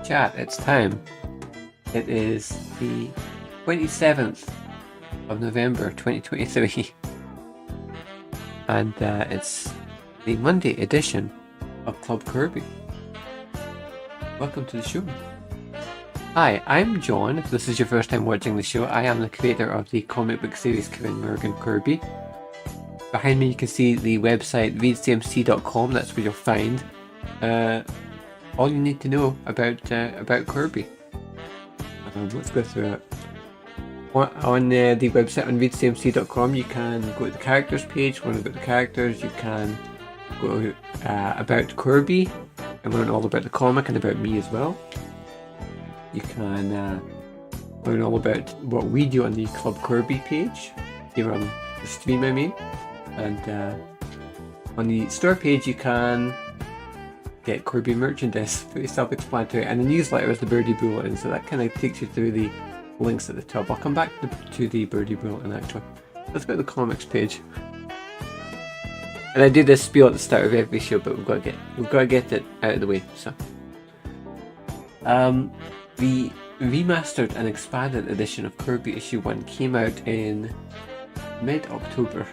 Chat, it's time. It is the 27th of November 2023 and it's the Monday edition of Club Kirby. Welcome to the show. Hi, I'm John. If this is your first time watching the show, I am the creator of the comic book series Kevin Morgan Kirby. Behind me you can see the website readcmc.com. That's where you'll find all you need to know about Kirby. Let's go through it. On the website on readcmc.com you can go to the characters page, learn about the characters. You can go about Kirby and learn all about the comic and about me as well. You can learn all about what we do on the Club Kirby page here on the stream, I mean. And on the store page you can get Kirby merchandise, pretty self-explanatory, and the newsletter is the Birdy Bulletin, so that kind of takes you through the links at the top. I'll come back to the Birdy Bulletin actually. Let's go to the comics page. And I do this spiel at the start of every show, but we've got to get it out of the way. So, the remastered and expanded edition of Kirby issue 1 came out in mid-October.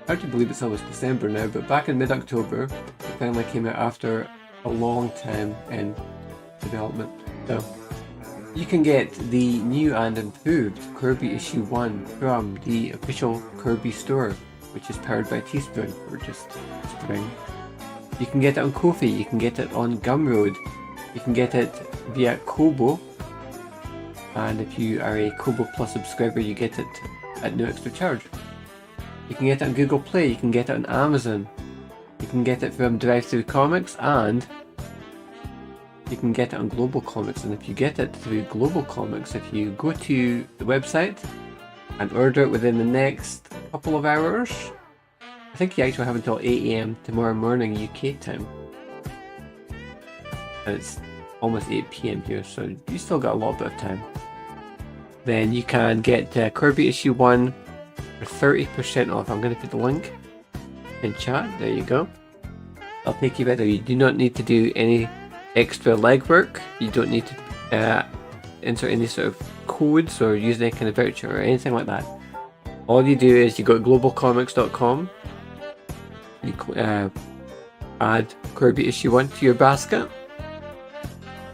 Hard to believe it's almost December now, but back in mid-October, it finally came out after a long time in development. So, you can get the new and improved Kirby issue 1 from the official Kirby store, which is powered by Teaspoon, or just Spring. You can get it on Ko-fi, you can get it on Gumroad, you can get it via Kobo, and if you are a Kobo Plus subscriber you get it at no extra charge. You can get it on Google Play, you can get it on Amazon, you can get it from Drive-Thru Comics, and you can get it on Global Comics. And if you get it through Global Comics, if you go to the website and order it within the next couple of hours, I think you actually have until 8 AM tomorrow morning UK time. And it's almost 8 PM here, so you still got a little bit of time. Then you can get Kirby issue 1 for 30% off. I'm going to put the link in chat. There you go. I'll take you better. You do not need to do any extra legwork. You don't need to enter any sort of codes or use any kind of voucher or anything like that. All you do is you go to globalcomics.com, you add Kirby issue 1 to your basket,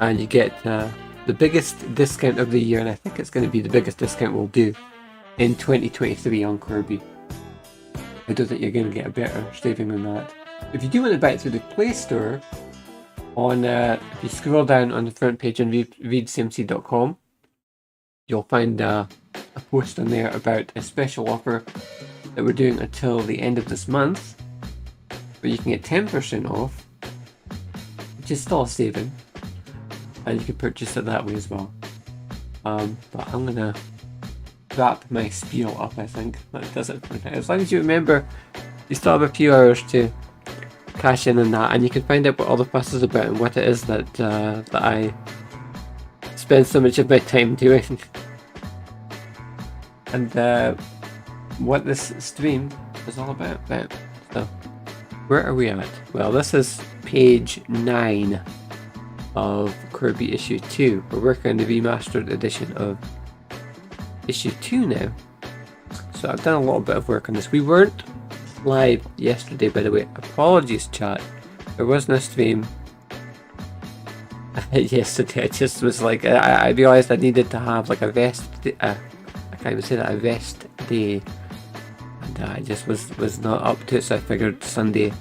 and you get the biggest discount of the year, and I think it's going to be the biggest discount we'll do in 2023 on Kirby. I don't think you're going to get a better saving than that. If you do want to buy it through the Play Store, if you scroll down on the front page on readcmc.com, you'll find a post on there about a special offer that we're doing until the end of this month, where you can get 10% off, which is still a saving, and you can purchase it that way as well. But I'm gonna wrap my spiel up. I think that does it for now. As long as you remember, you still have a few hours to cash in on that, and you can find out what all the fuss is about and what it is that I spend so much of my time doing, and what this stream is all about. So, where are we at? Well, this is page 9 of Kirby issue 2. We're working on the remastered edition of issue 2 now. So I've done a little bit of work on this. We weren't live yesterday, by the way. Apologies, chat. There was no stream yesterday. I just was like, I realised I needed to have like a rest. I can't even say that, a rest day, and I just was not up to it. So I figured Sunday,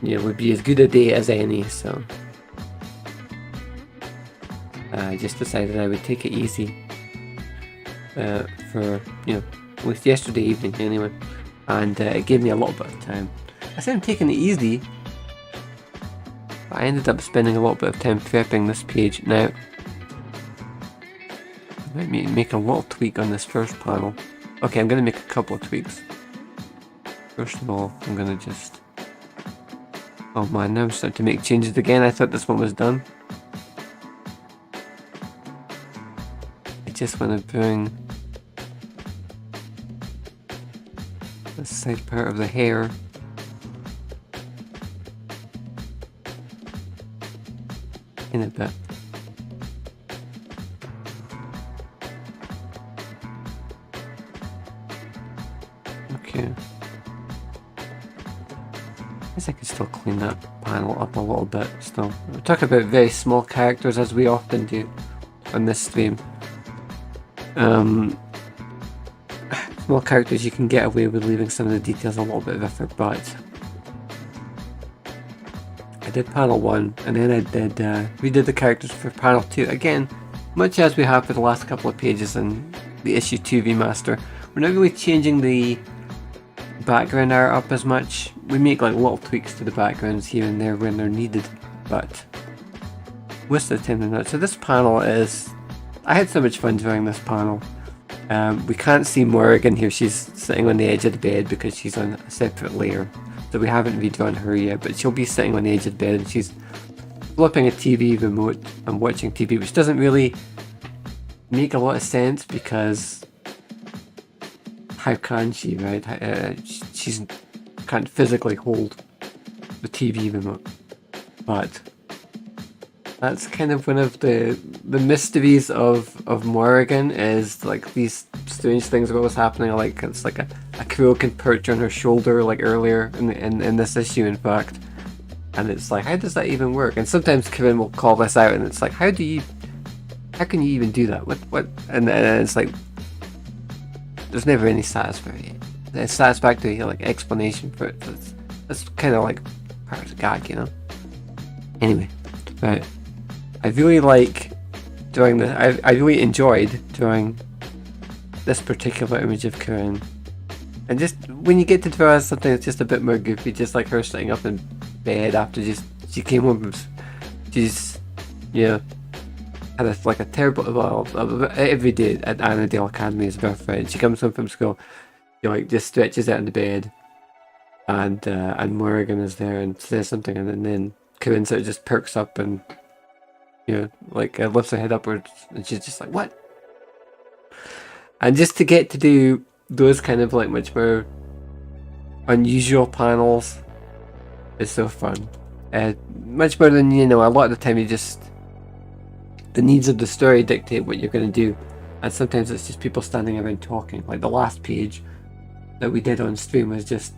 would be as good a day as any. So I just decided I would take it easy for at least yesterday evening anyway. And it gave me a little bit of time. I said I'm taking it easy, but I ended up spending a little bit of time prepping this page. Now, I might make a little tweak on this first panel. Okay, I'm going to make a couple of tweaks. First of all, I'm going to just... Oh man, now I'm starting to make changes again. I thought this one was done. I just want to bring the side part of the hair in a bit. Okay. I guess I could still clean that panel up a little bit still. We talk about very small characters as we often do on this stream. Small characters, you can get away with leaving some of the details a little bit rougher, but I did panel 1 and then I did redid the characters for panel 2. Again, much as we have for the last couple of pages in the issue 2 remaster, we're not really changing the background art up as much. We make like little tweaks to the backgrounds here and there when they're needed, but most of the time they're not. So this panel is, I had so much fun drawing this panel. We can't see Morrigan here, she's sitting on the edge of the bed because she's on a separate layer, so we haven't redrawn her yet, but she'll be sitting on the edge of the bed and she's flipping a TV remote and watching TV, which doesn't really make a lot of sense because how can she, right? She can't physically hold the TV remote, but that's kind of one of the mysteries of Morrigan, is like these strange things are always happening. Like it's like a crow can perch on her shoulder, like earlier in this issue, in fact, and it's like, how does that even work? And sometimes Kevin will call this out, and it's like, how can you even do that? What? And it's like, there's never any satisfactory like explanation for it. That's kind of like part of the gag, you know. Anyway, right. I really like drawing this. I really enjoyed drawing this particular image of Corinne. And just when you get to draw something that's just a bit more goofy, just like her sitting up in bed after she came home, she's, you know, had a terrible, well, every day at Annandale Academy is birthday. She comes home from school, you know, like just stretches out in the bed, and Morrigan is there and says something, and then Corinne sort of just perks up and, you know, like lifts her head upwards, and she's just like, what? And just to get to do those kind of like much more unusual panels is so fun. Much more than, you know, a lot of the time you just, the needs of the story dictate what you're going to do, and sometimes it's just people standing around talking. Like the last page that we did on stream was just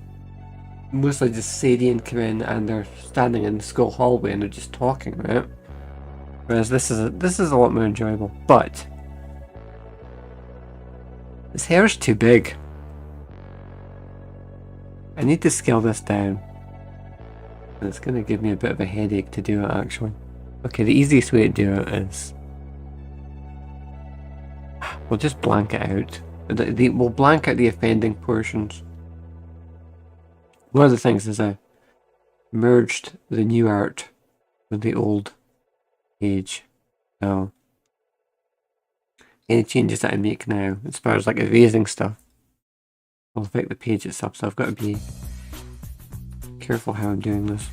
mostly just Sadie and Corinne, and they're standing in the school hallway and they're just talking, right? Whereas this is a lot more enjoyable, but this hair's too big. I need to scale this down, and it's going to give me a bit of a headache to do it actually. Okay, the easiest way to do it is we'll just blank it out. We'll blank out the offending portions. One of the things is I merged the new art with the old page. So any changes that I make now, as far as like erasing stuff, will affect the page itself. So I've got to be careful how I'm doing this.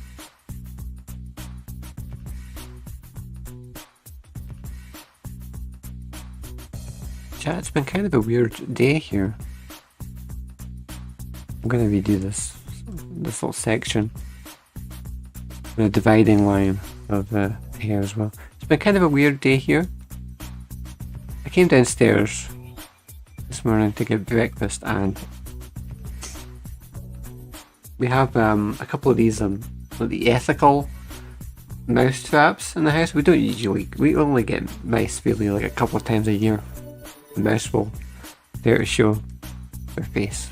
Chat, it's been kind of a weird day here. I'm going to redo this little section, the dividing line of the hair as well. It's been kind of a weird day here. I came downstairs this morning to get breakfast, and we have a couple of these like the ethical mouse traps in the house. We don't usually, we only get mice really like a couple of times a year. The mouse will dare to show their face.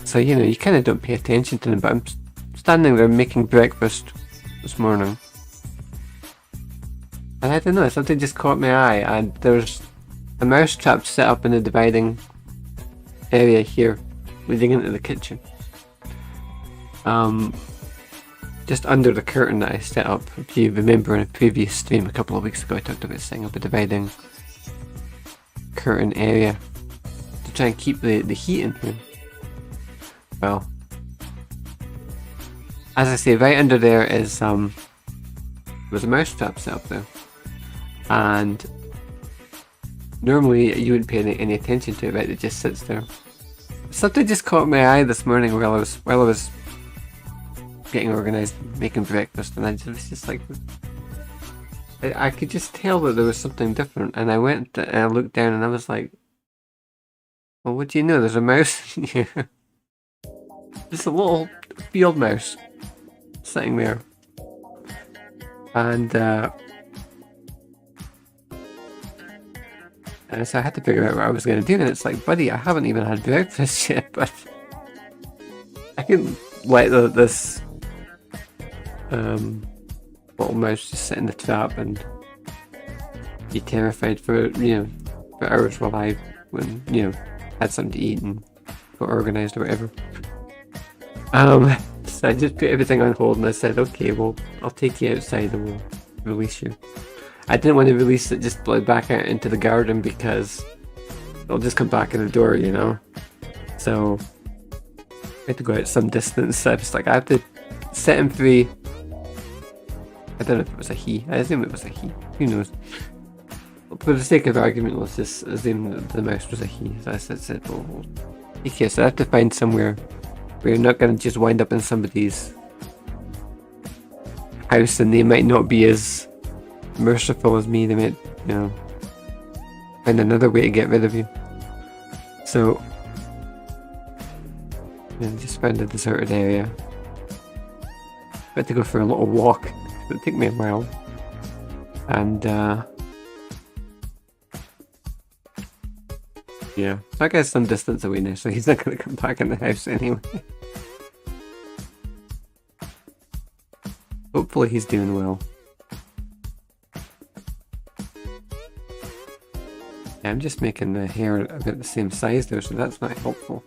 So, you know, you kind of don't pay attention to them, but I'm standing there making breakfast this morning, and I don't know, something just caught my eye, and there's a mouse trap set up in the dividing area here, leading into the kitchen. Just under the curtain that I set up. If you remember in a previous stream a couple of weeks ago, I talked about setting up a dividing curtain area to try and keep the heat in here. Well, as I say, right under there is there's a mouse trap set up there, and normally you wouldn't pay any attention to it, right? It just sits there. Something just caught my eye this morning while I was getting organized, making breakfast, and I was just like, I could just tell that there was something different, and I went and I looked down, and I was like, well, what do you know? There's a mouse in here. Just a little field mouse sitting there, and so I had to figure out what I was going to do, and it's like, buddy, I haven't even had breakfast yet, but I can let this little mouse just sit in the trap and be terrified for, for hours while I, had something to eat and got organised or whatever. So I just put everything on hold and I said, okay, well, I'll take you outside and we'll release you. I didn't want to release it just back out into the garden because it'll just come back in the door, So I had to go out some distance. I was like, I have to set him free. I don't know if it was a he. I assume it was a he. Who knows? For the sake of argument, let's just assume that the mouse was a he. So I said, well, okay, so I have to find somewhere where you're not going to just wind up in somebody's house and they might not be as merciful as me. They might, find another way to get rid of you. So, just found a deserted area. I had to go for a little walk. It took me a while. And, yeah, that guy's some distance away now, so he's not going to come back in the house anyway. Hopefully he's doing well. Yeah, I'm just making the hair about the same size there, so that's not helpful.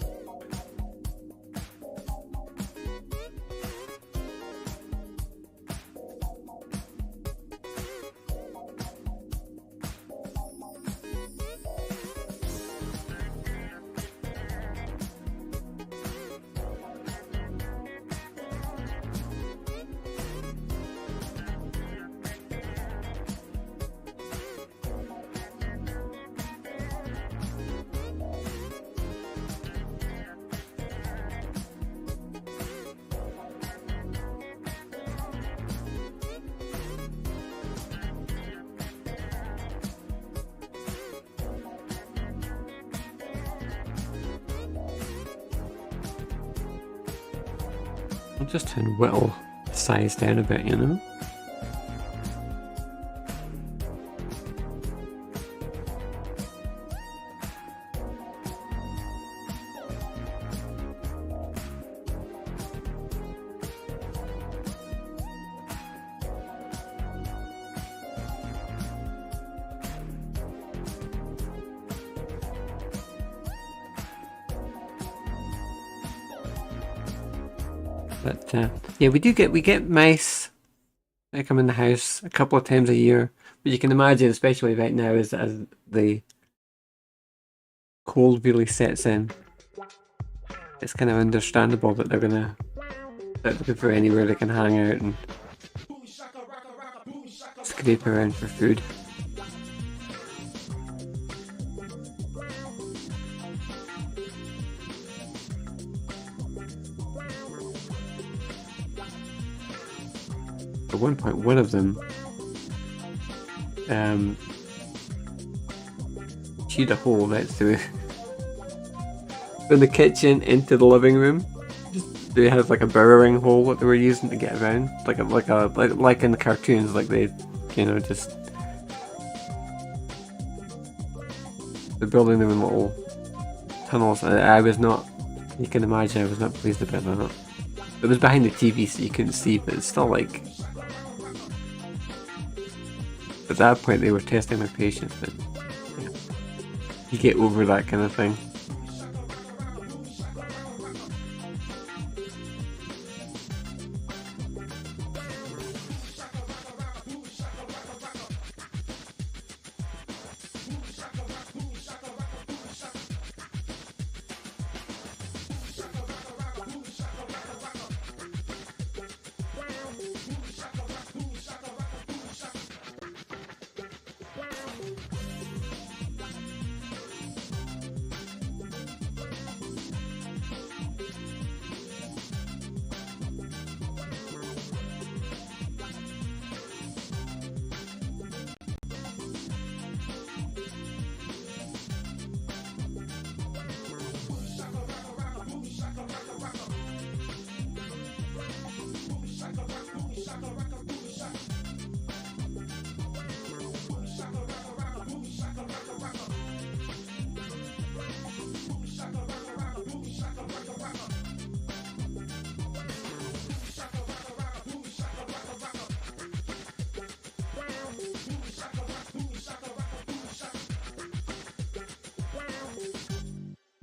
I'll just whittle the size down a bit, But yeah, we get mice that come in the house a couple of times a year. But you can imagine, especially right now, as the cold really sets in, it's kind of understandable that they're looking for anywhere they can hang out and scrape around for food. At one point, one of them chewed a hole right through from the kitchen into the living room. They had like a burrowing hole that they were using to get around, like in the cartoons, like they, just they're building their own little tunnels. I was not. You can imagine, I was not pleased about that. It was behind the TV, so you couldn't see, but it's still like. At that point, they were testing my patience, but you get over that kind of thing.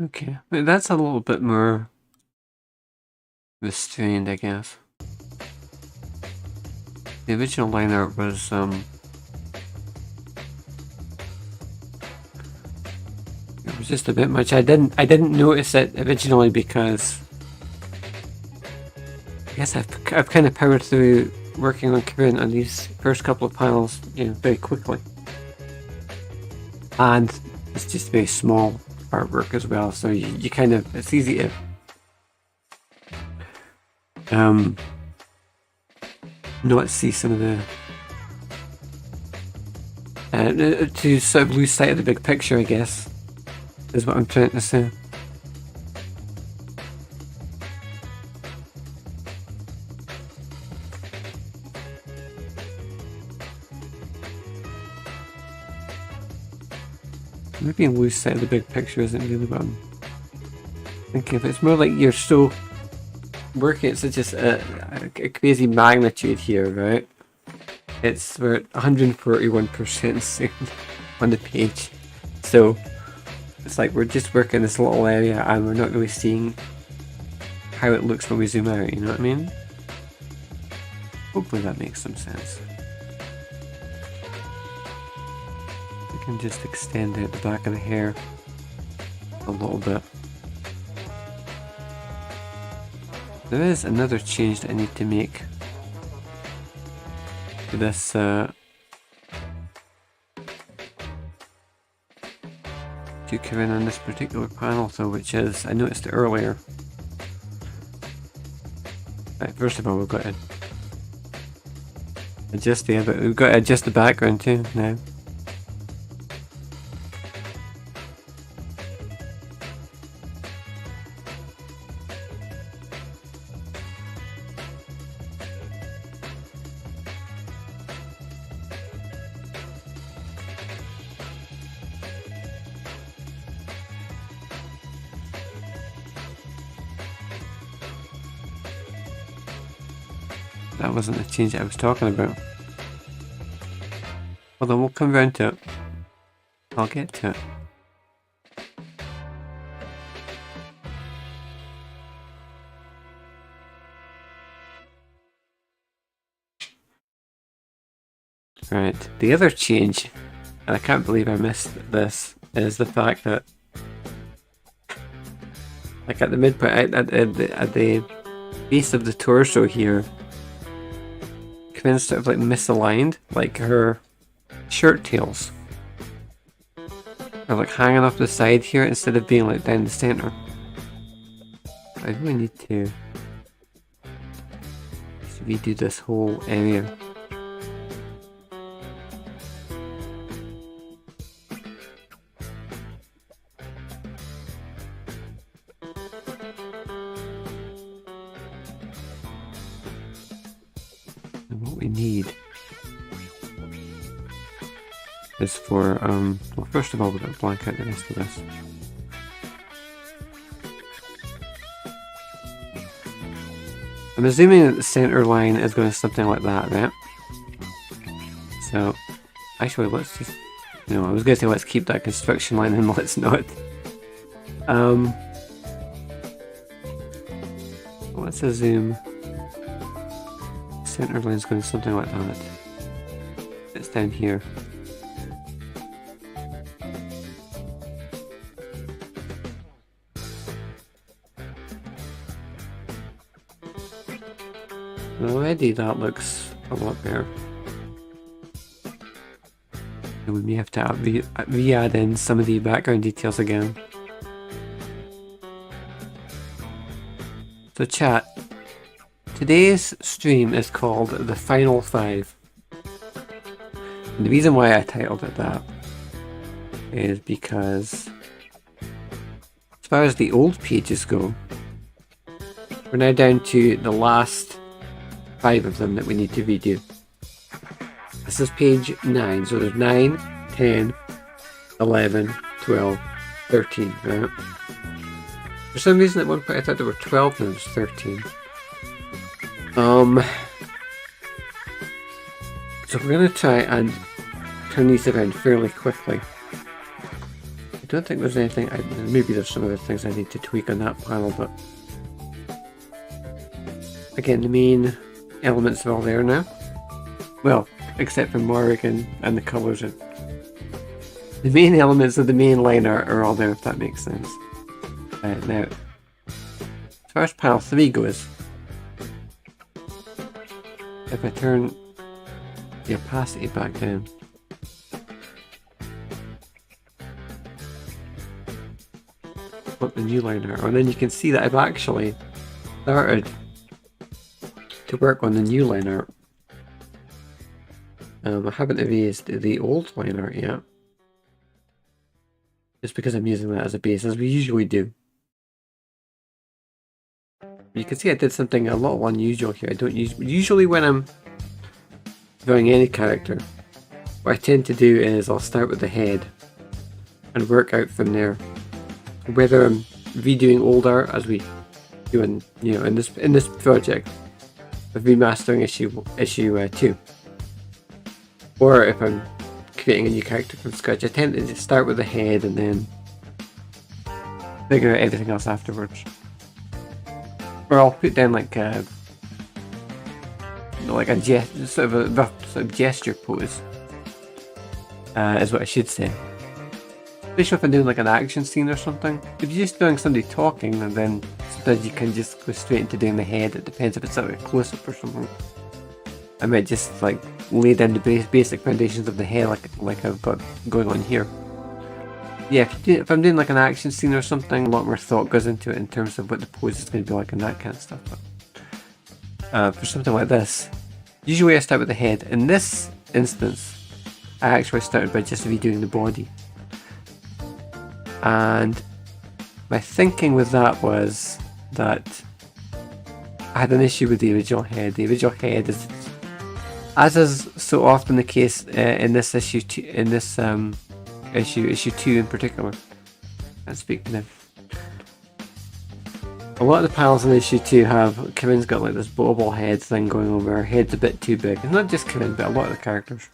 Okay, but that's a little bit more restrained, I guess. The original line art was it was just a bit much. I didn't notice it originally because I guess I've kind of powered through working on Corinne on these first couple of panels, you know, very quickly. And it's just very small artwork as well, so you kind of, it's easy to not see some of the to sort of lose sight of the big picture, I guess, is what I'm trying to say. Maybe lose sight of the big picture isn't really what I'm thinking of. It's more like you're so working at such a crazy magnitude here, right? We're at 141% soon on the page. So it's like we're just working this little area and we're not really seeing how it looks when we zoom out, you know what I mean? Hopefully that makes some sense. I can just extend out the back of the hair a little bit. There is another change that I need to make to this to Corinne on this particular panel though, which is, I noticed it earlier. Right, first of all we've got to adjust the but we've got to adjust the background too now. That wasn't the change that I was talking about. Although we'll come round to it. I'll get to it. Right, the other change, and I can't believe I missed this, is the fact that like at the midpoint, at the base of the torso here, Corinne's sort of like misaligned, like her shirt tails are like hanging off the side here instead of being like down the center. I really need to redo this whole area. And what we need is for, well, first of all, we've got to blank out the rest of this. I'm assuming that the center line is going to something like that, right? So, actually, let's just, no, I was going to say let's keep that construction line and let's not. Let's assume center line is going to something like that. It's down here. Already that looks a lot better. And we may have to re-add in some of the background details again. So chat, today's stream is called The Final 5. And the reason why I titled it that is because as far as the old pages go, we're now down to the last 5 of them that we need to redo. This is page 9, so there's 9, 10, 11, 12, 13, right? For some reason at one point I thought there were 12 and there's 13. So we're going to try and turn these around fairly quickly. I don't think there's anything, maybe there's some other things I need to tweak on that panel, but again, the main elements are all there now. Well, except for Morrigan and the colours. The main elements of the main line art are all there, if that makes sense. Now, as far as panel 3 goes, if I turn the opacity back down, what the new line art, and then you can see that I've actually started to work on the new line art. I haven't erased the old line art yet, just because I'm using that as a base, as we usually do. You can see I did something a little unusual here. I don't usually when I'm drawing any character, what I tend to do is I'll start with the head and work out from there. Whether I'm redoing old art, as we do in this project of remastering issue 2, or if I'm creating a new character from scratch, I tend to just start with the head and then figure out everything else afterwards. Or I'll put down like a sort of a rough sort of gesture pose, is what I should say. Especially if I'm doing like an action scene or something. If you're just doing somebody talking, and then sometimes you can just go straight into doing the head. It depends if it's sort of a close-up or something. I might just like lay down the basic foundations of the head like I've got going on here. Yeah, if I'm doing like an action scene or something, a lot more thought goes into it in terms of what the pose is going to be like and that kind of stuff. But for something like this, usually I start with the head. In this instance, I actually started by just redoing the body. And my thinking with that was that I had an issue with the original head. The original head is, as is so often the case in this issue, issue 2 in particular. Can't speak to them. A lot of the panels in issue 2 have Corinne's got like this bobble head thing going on where her head's a bit too big. And not just Corinne, but a lot of the characters.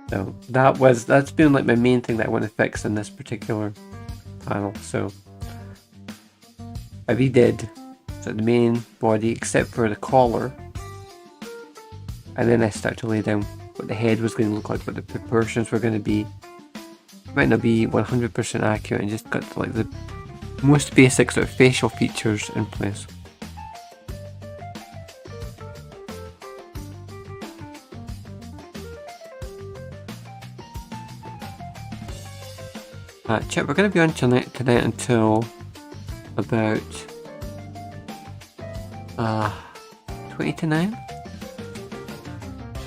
So that's been like my main thing that I want to fix in this particular panel. So I redid the main body except for the collar, and then I started to lay down what the head was going to look like, what the proportions were going to be. It might not be 100% accurate, and just got like the most basic sort of facial features in place. Chip, we're going to be on tonight until about 20 to 9.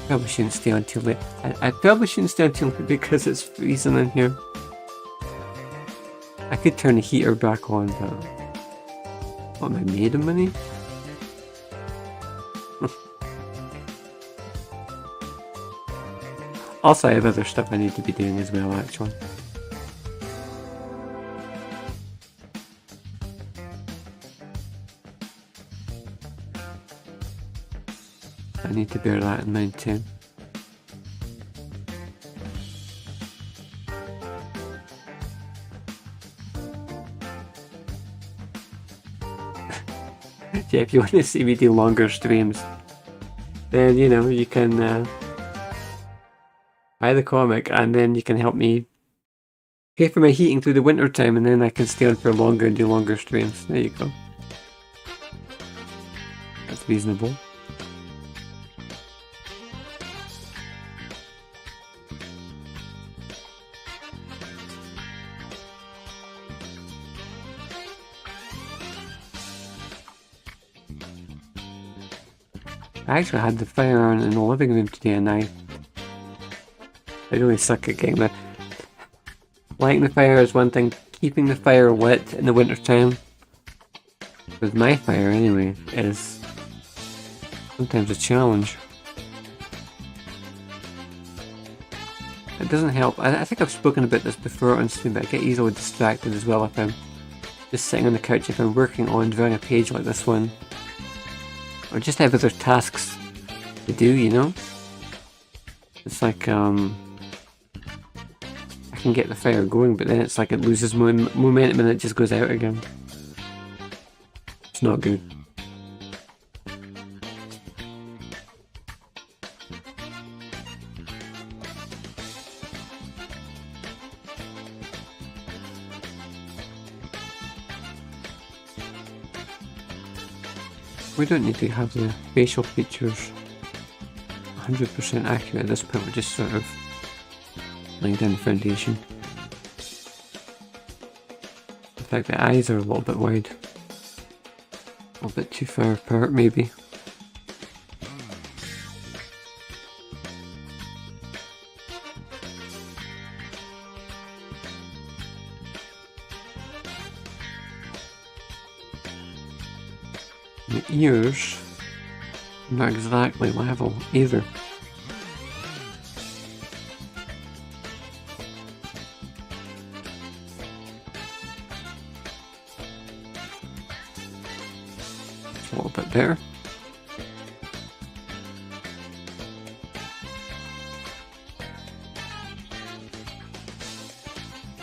Probably shouldn't stay on too late. I probably shouldn't stay on too late because it's freezing in here. I could turn the heater back on, but what am I made of money? Also, I have other stuff I need to be doing as well, actually. I need to bear that in mind too. Yeah, if you want to see me do longer streams, then you can buy the comic, and then you can help me pay for my heating through the winter time, and then I can stay on for longer and do longer streams. There you go. That's reasonable. I actually had the fire on in the living room today, and I really suck at getting that. Lighting the fire is one thing, keeping the fire lit in the winter time, with my fire anyway, is sometimes a challenge. It doesn't help. I think I've spoken about this before on stream, but I get easily distracted as well if I'm just sitting on the couch, if I'm working on drawing a page like this one. Or just have other tasks to do, It's like, I can can get the fire going, but then it's like it loses momentum and it just goes out again. It's not good. We don't need to have the facial features 100% accurate at this point. We're just sort of laying down the foundation. In fact, the eyes are a little bit wide. A little bit too far apart, maybe. The ears are not exactly level either. It's a little bit better.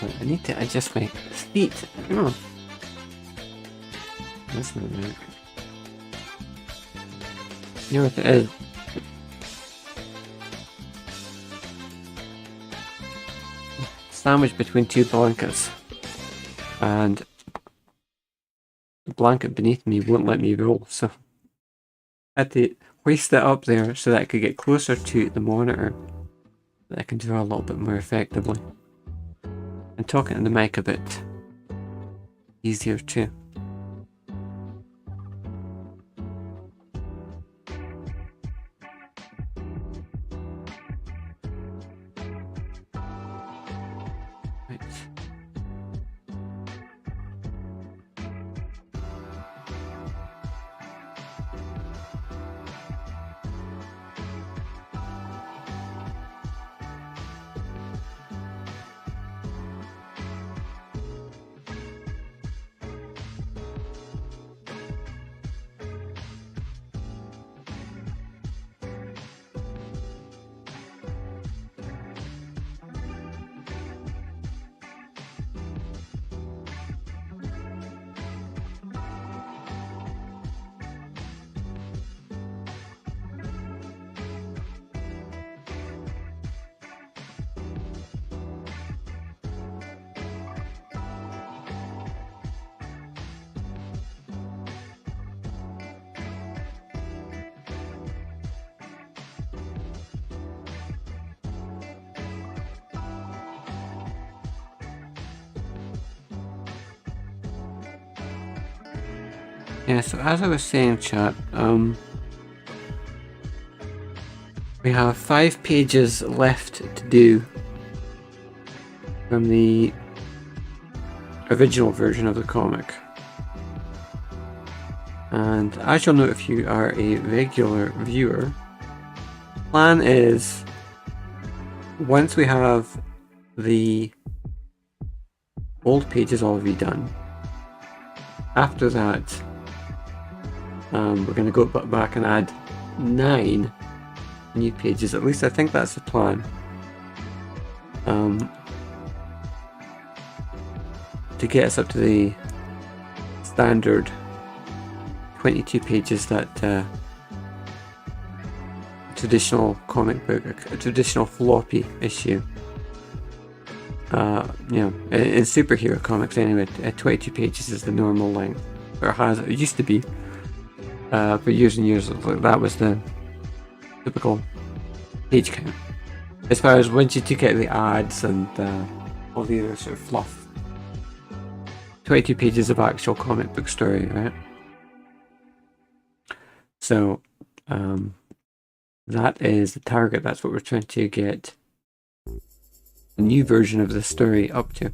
I need to adjust my feet. Oh. That's not right. You know what it is? Sandwiched between two blankets, and the blanket beneath me won't let me roll, so I had to hoist it up there so that I could get closer to the monitor, so that I can draw a little bit more effectively. And talking to the mic a bit easier too. Yeah, so as I was saying, chat, we have 5 pages left to do from the original version of the comic. And as you'll note if you are a regular viewer, plan is, once we have the old pages all redone, after that we're going to go back and add 9 new pages. At least I think that's the plan. To get us up to the standard 22 pages that traditional comic book, a traditional floppy issue. You know, in superhero comics anyway, 22 pages is the normal length. Or it used to be. For years and years, that was the typical page count. As far as once you took out the ads and all the other sort of fluff. 22 pages of actual comic book story, right? So, that is the target. That's what we're trying to get a new version of the story up to.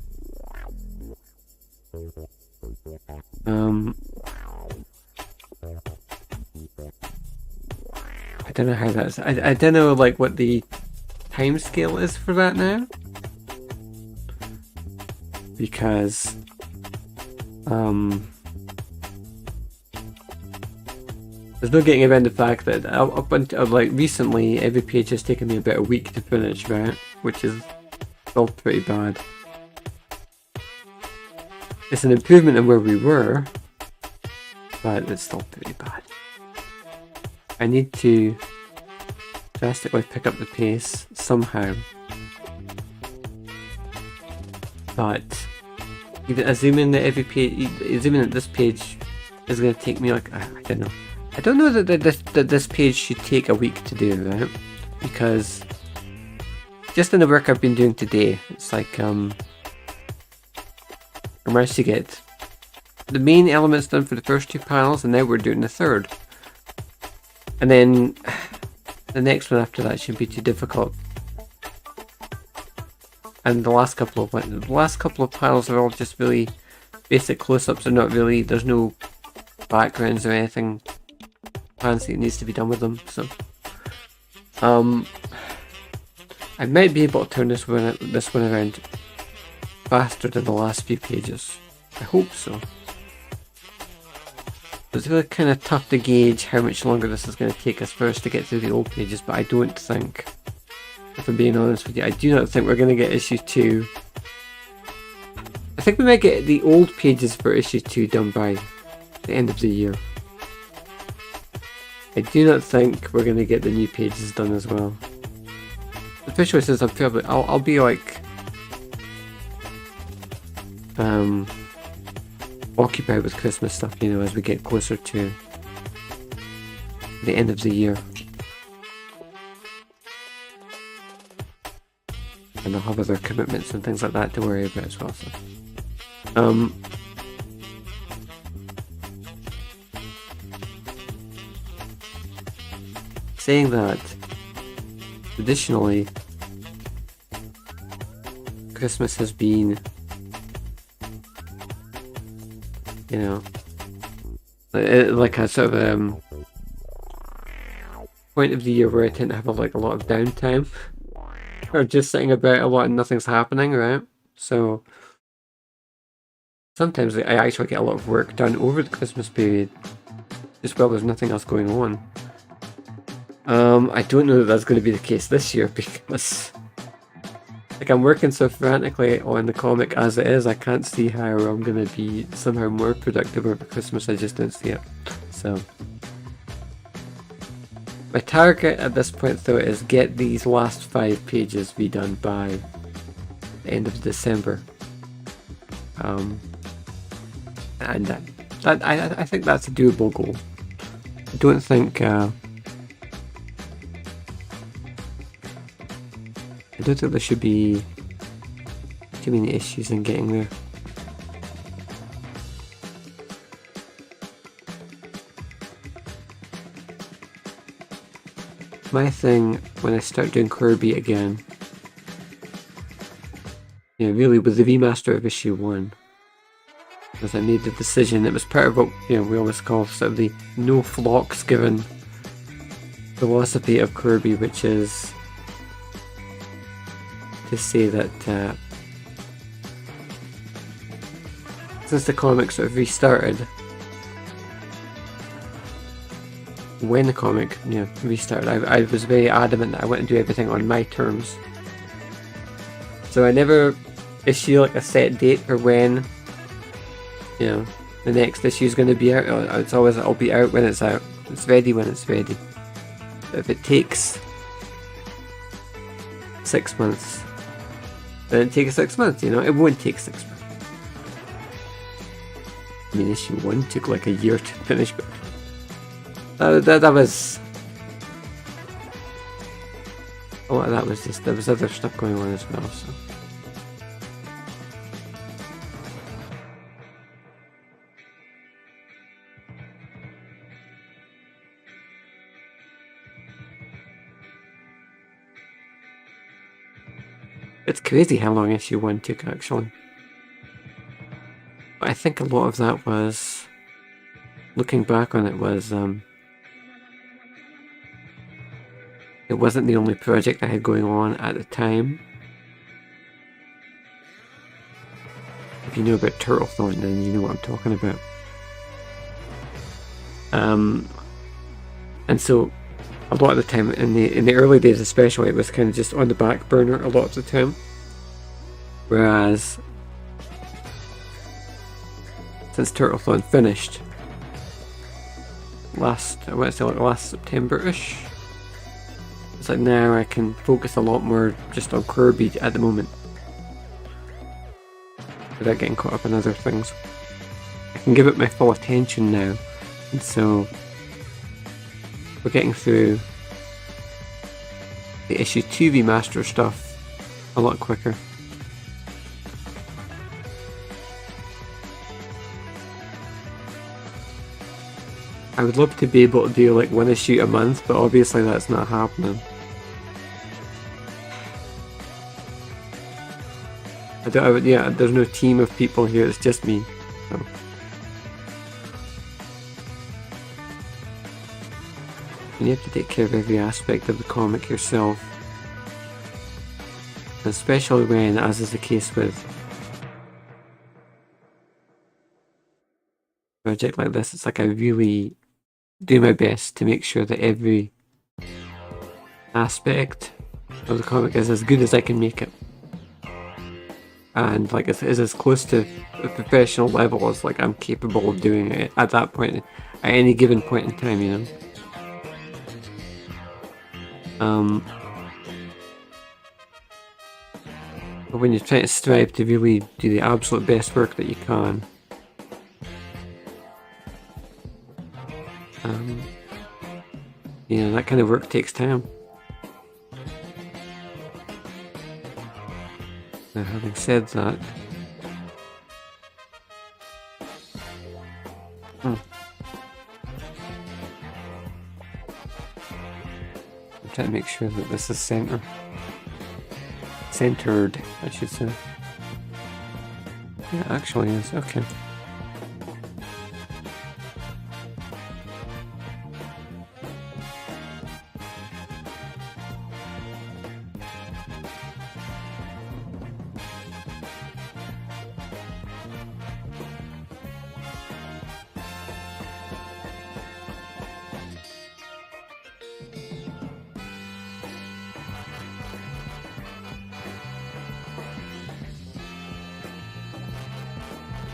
I don't know how that's. I don't know like what the time scale is for that now, because there's no getting around the fact that up until like recently, every page has taken me about a week to finish, right? Which is Still pretty bad. It's an improvement in where we were, but it's still pretty bad. I need to drastically pick up the pace somehow. But even assuming that every page, assuming that this page is going to take me like, I don't know. I don't know that this page should take a week to do, right? Because just in the work I've been doing today, it's like I managed to get the main elements done for the first 2 panels, and now we're doing the third. And then the next one after that shouldn't be too difficult. And the last couple of panels are all just really basic close-ups. They're not really, there's no backgrounds or anything fancy that needs to be done with them. So I might be able to turn this one around faster than the last few pages. I hope so. It's really kind of tough to gauge how much longer this is going to take us for us to get through the old pages, but I don't think, if I'm being honest with you, I do not think we're going to get issue 2. I think we might get the old pages for issue 2 done by the end of the year. I do not think we're going to get the new pages done as well. Especially since I'm probably, I'll be like occupied with Christmas stuff, you know, as we get closer to the end of the year. And I'll have other commitments and things like that to worry about as well. So, saying that, traditionally, Christmas has been, you know, like a sort of point of the year where I tend to have like a lot of downtime, or just sitting about a lot and nothing's happening, right? So sometimes I actually get a lot of work done over the Christmas period, just while there's nothing else going on. I don't know that that's going to be the case this year, because like I'm working so frantically on the comic as it is, I can't see how I'm going to be somehow more productive over Christmas. I just don't see it. So my target at this point though is get these last 5 pages be done by the end of December. And I think that's a doable goal. I don't think there should be too many issues in getting there. My thing when I start doing Corbie again, you know, really with the remaster of issue 1, was I made the decision. It was part of what, you know, we always call sort of the no flocks given philosophy of Corbie, which is to say that since the comic sort of restarted, when the comic, you know, restarted, I was very adamant that I wouldn't do everything on my terms. So I never issue like a set date for when, you know, the next issue is going to be out. It's always, I'll be out when it's out. It's ready when it's ready. But if it takes 6 months, then it takes 6 months, you know, it won't take 6 months. I mean, issue 1 took like a year to finish, but that was, a lot of that was just, there was other stuff going on as well, so. It's crazy how long issue 1 took, actually. But I think a lot of that was, looking back on it, was it wasn't the only project I had going on at the time. If you know about Turtlethorn, then you know what I'm talking about. And so a lot of the time, in the early days especially, it was kind of just on the back burner a lot of the time. Whereas since Turtlethon finished last September-ish, it's like now I can focus a lot more just on Corbie at the moment without getting caught up in other things. I can give it my full attention now, and so we're getting through the issue 2 remaster stuff a lot quicker. I would love to be able to do like 1 issue a month, but obviously that's not happening. Yeah, there's no team of people here, it's just me. So. And you have to take care of every aspect of the comic yourself. Especially when, as is the case with a project like this, it's like I really do my best to make sure that every aspect of the comic is as good as I can make it. And like it is as close to a professional level as like I'm capable of doing it at that point, at any given point in time, you know. But when you're trying to strive to really do the absolute best work that you can, you know, that kind of work takes time. Now, having said that, I'm trying to make sure that this is centered, I should say. Yeah, it actually is. Okay.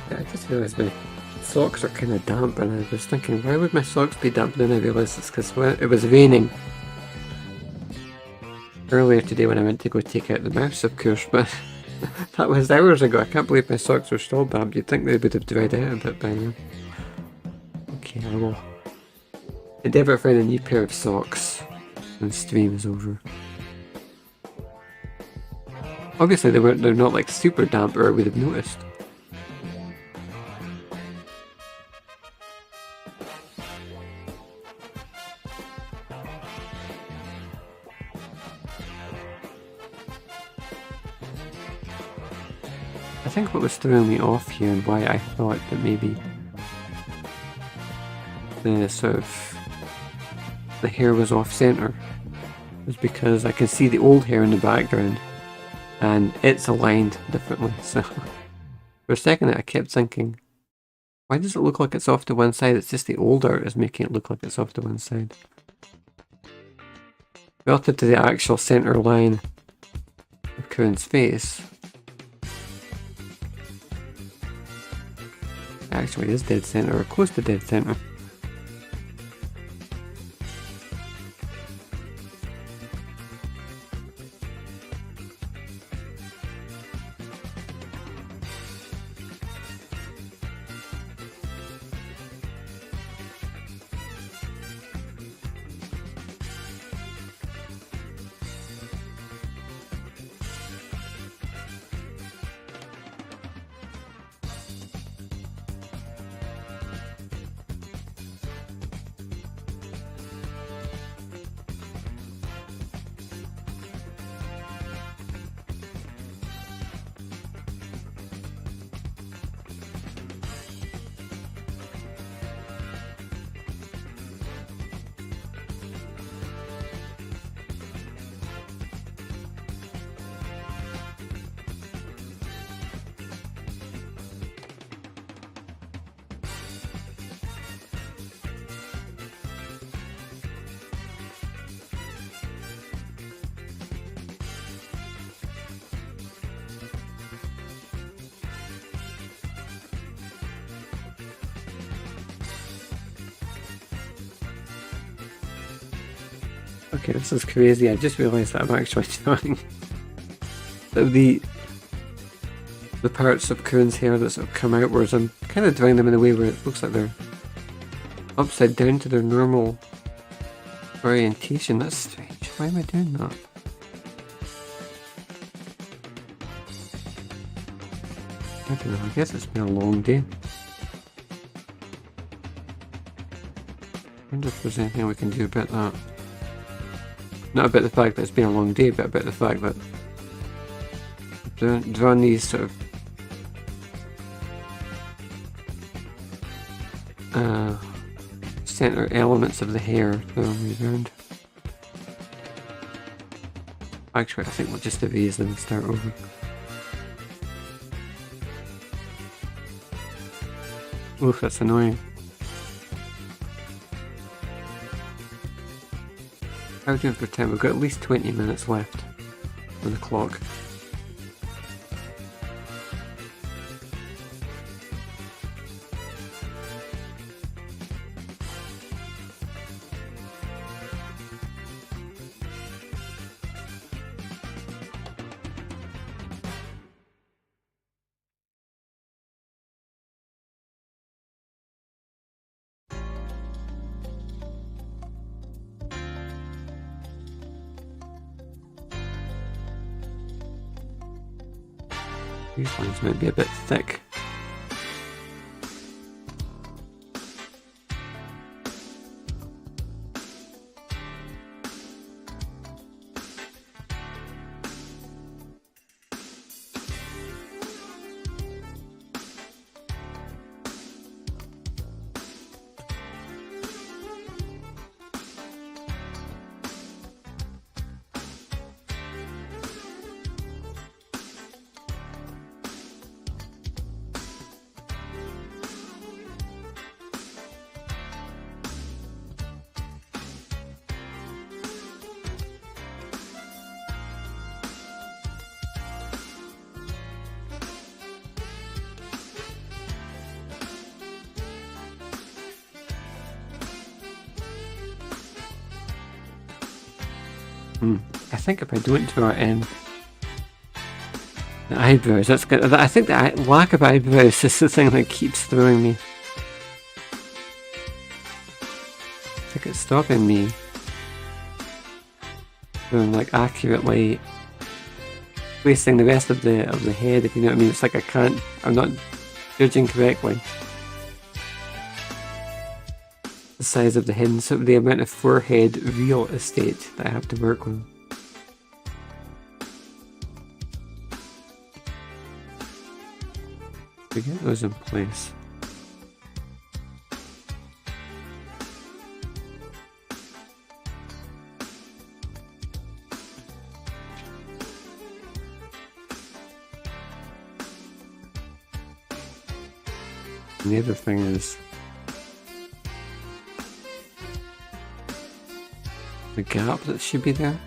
I just realised my socks are kind of damp, and I was thinking, why would my socks be damp? And then I realised it's because it was raining earlier today when I went to go take out the mouse, of course, but that was hours ago. I can't believe my socks were still damp. You'd think they would have dried out a bit by now. Okay, I will endeavour to find a new pair of socks when the stream is over. Obviously they're not like super damp, or I would have noticed. I think what was throwing me off here and why I thought that maybe the sort of the hair was off center was because I can see the old hair in the background and it's aligned differently. So for a second I kept thinking, why does it look like it's off to one side? It's just the old art is making it look like it's off to one side. Relative to the actual center line of Corin's face, actually is dead center, or close to dead center. Okay, this is crazy. I just realised that I'm actually drawing the parts of Coon's hair that sort of come outwards. I'm kind of drawing them in a way where it looks like they're upside down to their normal orientation. That's strange. Why am I doing that? I don't know. I guess it's been a long day. I wonder if there's anything we can do about that. Not about the fact that it's been a long day, but about the fact that drawing these sort of center elements of the hair around. Actually, I think we'll just erase them and start over. Oof, that's annoying. How are we doing for time? We've got at least 20 minutes left on the clock. These ones might be a bit thick. I think if I don't draw in the eyebrows, that's good. I think the lack of eyebrows is the thing that keeps throwing me. I think it's stopping me from like accurately placing the rest of the head, if you know what I mean. It's like I'm not judging correctly the size of the head, so the amount of forehead real estate that I have to work with. To get those in place. And the other thing is the gap that should be there.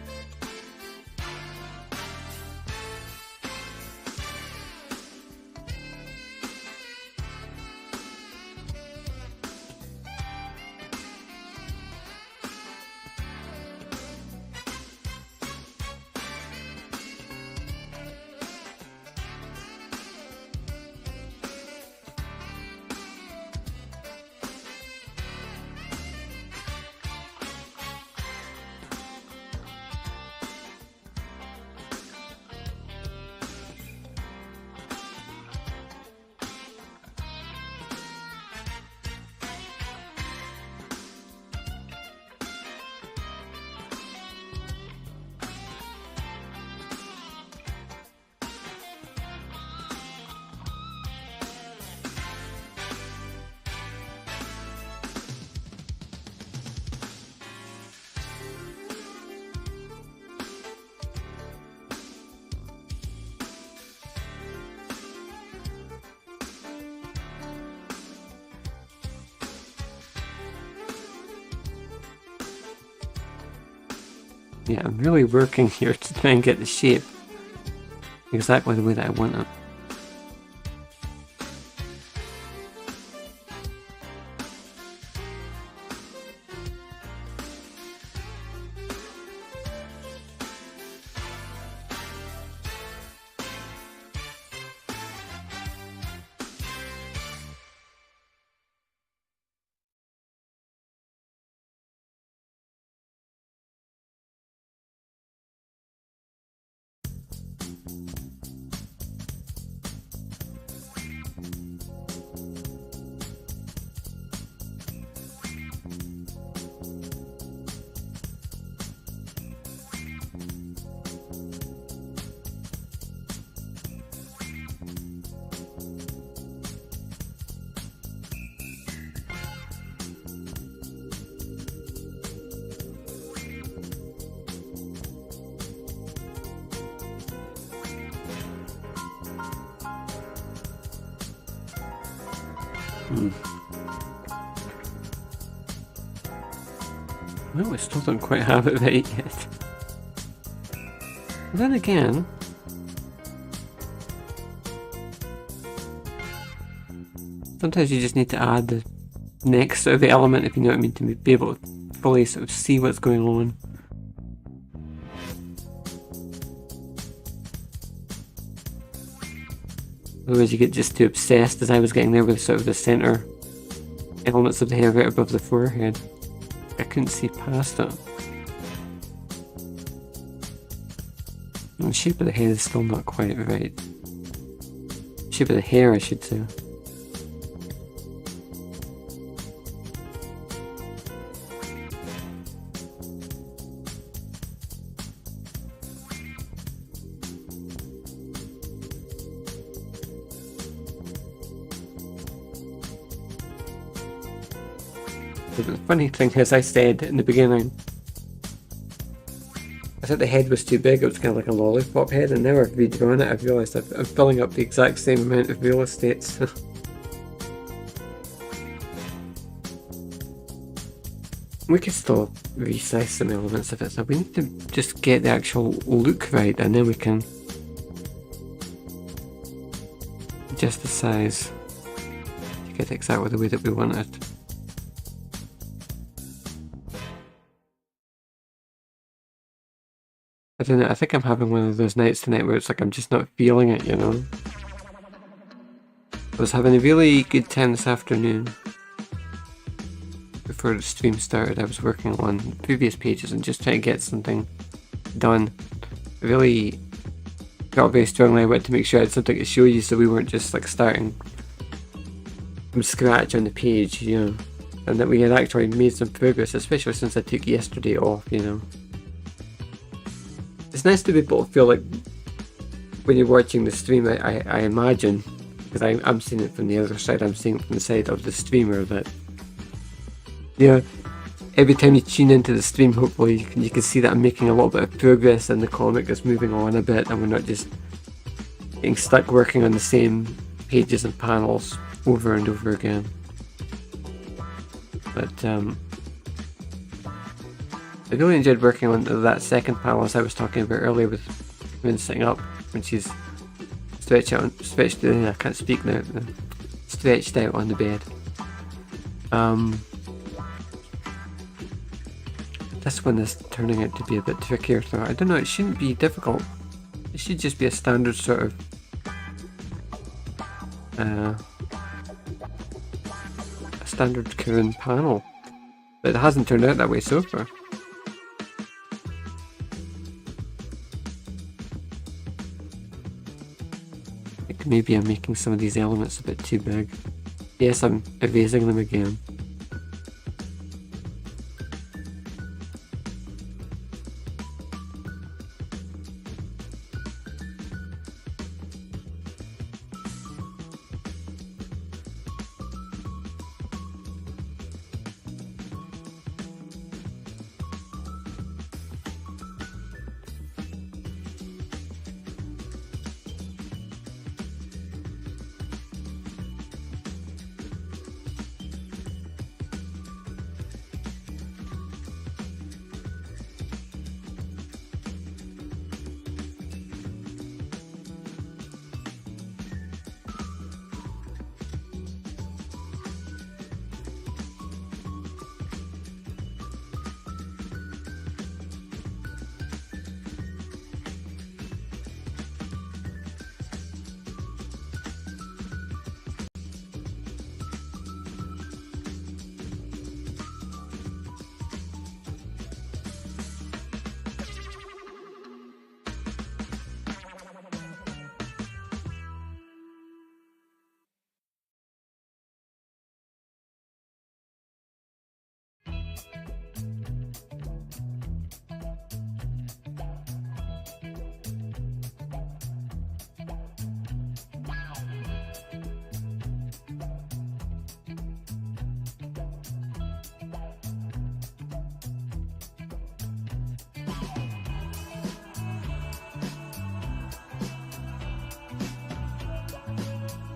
Yeah, I'm really working here to try and get the shape exactly the way that I want it. Well, we still don't quite have it right yet. But then again, sometimes you just need to add the next sort of element, if you know what I mean, to be able to fully sort of see what's going on. Otherwise you get just too obsessed, as I was getting there, with sort of the centre elements of the hair right above the forehead. I couldn't see past it. And the shape of the head is still not quite right. Shape of the hair, I should say. The funny thing is, I said in the beginning, I said the head was too big, it was kind of like a lollipop head, and now I've redrawn it, I've realised I'm filling up the exact same amount of real estate, so. We could still resize some elements of it, so we need to just get the actual look right, and then we can adjust the size to get exactly the way that we want it. I don't know, I think I'm having one of those nights tonight where it's like I'm just not feeling it, you know? I was having a really good time this afternoon. Before the stream started, I was working on previous pages and just trying to get something done. I really felt very strongly I wanted to make sure I had something to show you, so we weren't just like starting from scratch on the page, you know? And that we had actually made some progress, especially since I took yesterday off, you know? It's nice to be able to feel like when you're watching the stream, I imagine, because I'm seeing it from the other side, I'm seeing it from the side of the streamer, that, yeah, every time you tune into the stream, hopefully you can see that I'm making a little bit of progress and the comic is moving on a bit, and we're not just getting stuck working on the same pages and panels over and over again. But I really enjoyed working on that second panel, as I was talking about earlier, with when sitting up, when she's stretched out, I can't speak now, stretched out on the bed. This one is turning out to be a bit trickier, so I don't know, it shouldn't be difficult. It should just be a standard sort of a standard Karen panel, but it hasn't turned out that way so far. Maybe I'm making some of these elements a bit too big. Yes, I'm erasing them again.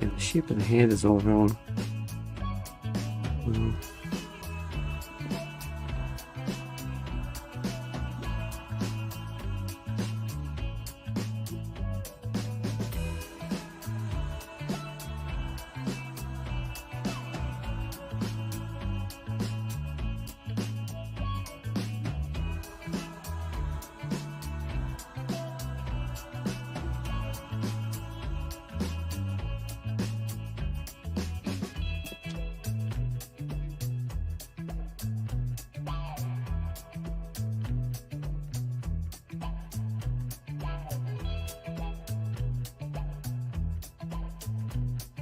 The shape of the head is all wrong.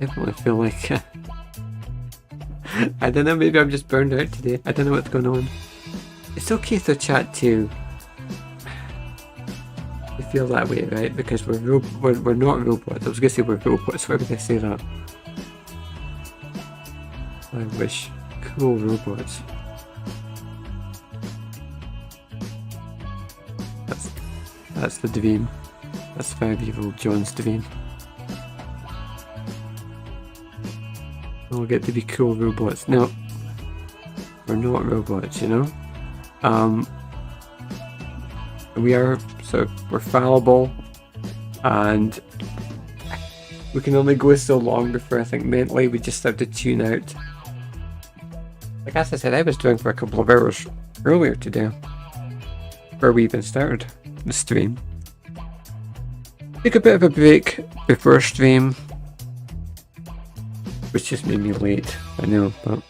Definitely feel like I don't know, maybe I'm just burned out today. I don't know what's going on. It's okay to chat to feel that way, right? Because we're not robots. I was gonna say we're robots. Why would I say that? I wish. Cool robots. That's the dream. That's 5-year-old John's dream. We'll get to be cool robots. No, we're not robots, you know? We are we're fallible, and we can only go so long before I think mentally we just have to tune out. Like as I said, I was doing for a couple of hours earlier today, before we even started the stream. Took a bit of a break before stream, which just made me late, I know, but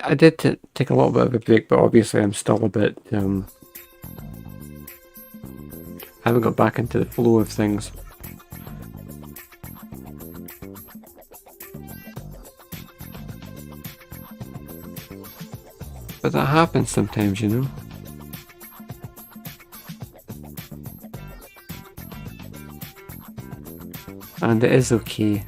I did take a little bit of a break, but obviously I'm still a bit, I haven't got back into the flow of things. But that happens sometimes, you know? And it is okay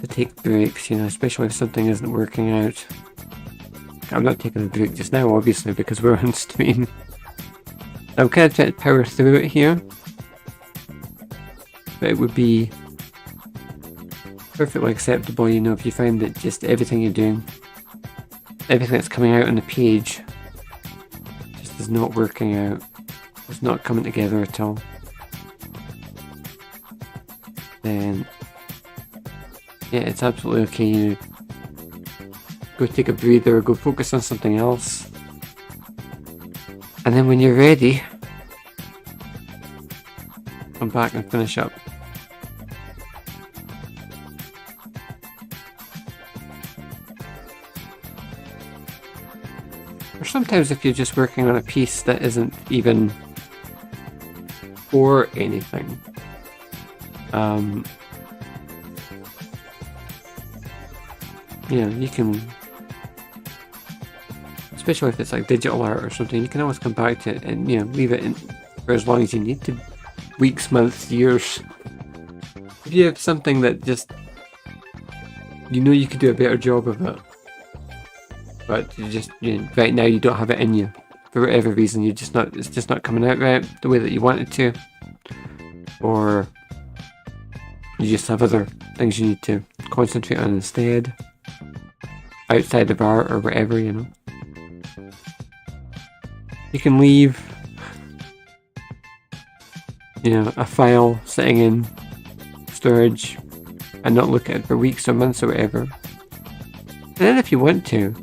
to take breaks, you know, especially if something isn't working out. I'm not taking a break just now, obviously, because we're on stream. I'm kind of trying to power through it here. But it would be perfectly acceptable, you know, if you find that just everything you're doing, everything that's coming out on the page, just is not working out. It's not coming together at all. Then yeah, it's absolutely okay. You go take a breather, go focus on something else, and then when you're ready, come back and finish up. Or sometimes if you're just working on a piece that isn't even for anything, you know, you can, especially if it's like digital art or something, you can always come back to it and, you know, leave it in for as long as you need to. Weeks, months, years. If you have something that just, you know, you could do a better job of it, but you just, you know, right now you don't have it in you for whatever reason, you're just not, it's just not coming out right the way that you want it to, or you just have other things you need to concentrate on instead, outside of art or whatever, you know. You can leave, you know, a file sitting in storage and not look at it for weeks or months or whatever. And then if you want to,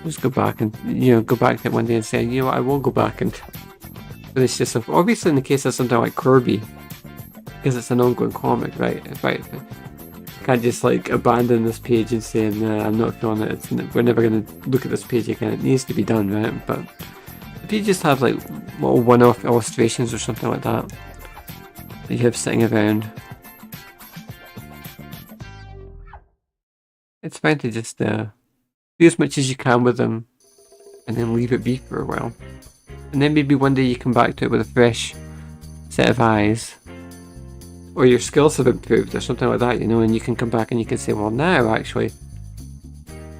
just go back and, you know, go back to it one day and say, you know what, I will go back and finish this up. Obviously in the case of something like Corbie, because it's an ongoing comic, right? I can't just like abandon this page and say, nah, I'm not feeling it, we're never going to look at this page again. It needs to be done, right? But if you just have like little one-off illustrations or something like that that you have sitting around, it's fine to just do as much as you can with them and then leave it be for a while. And then maybe one day you come back to it with a fresh set of eyes, or your skills have improved or something like that, you know, and you can come back and you can say, well, now actually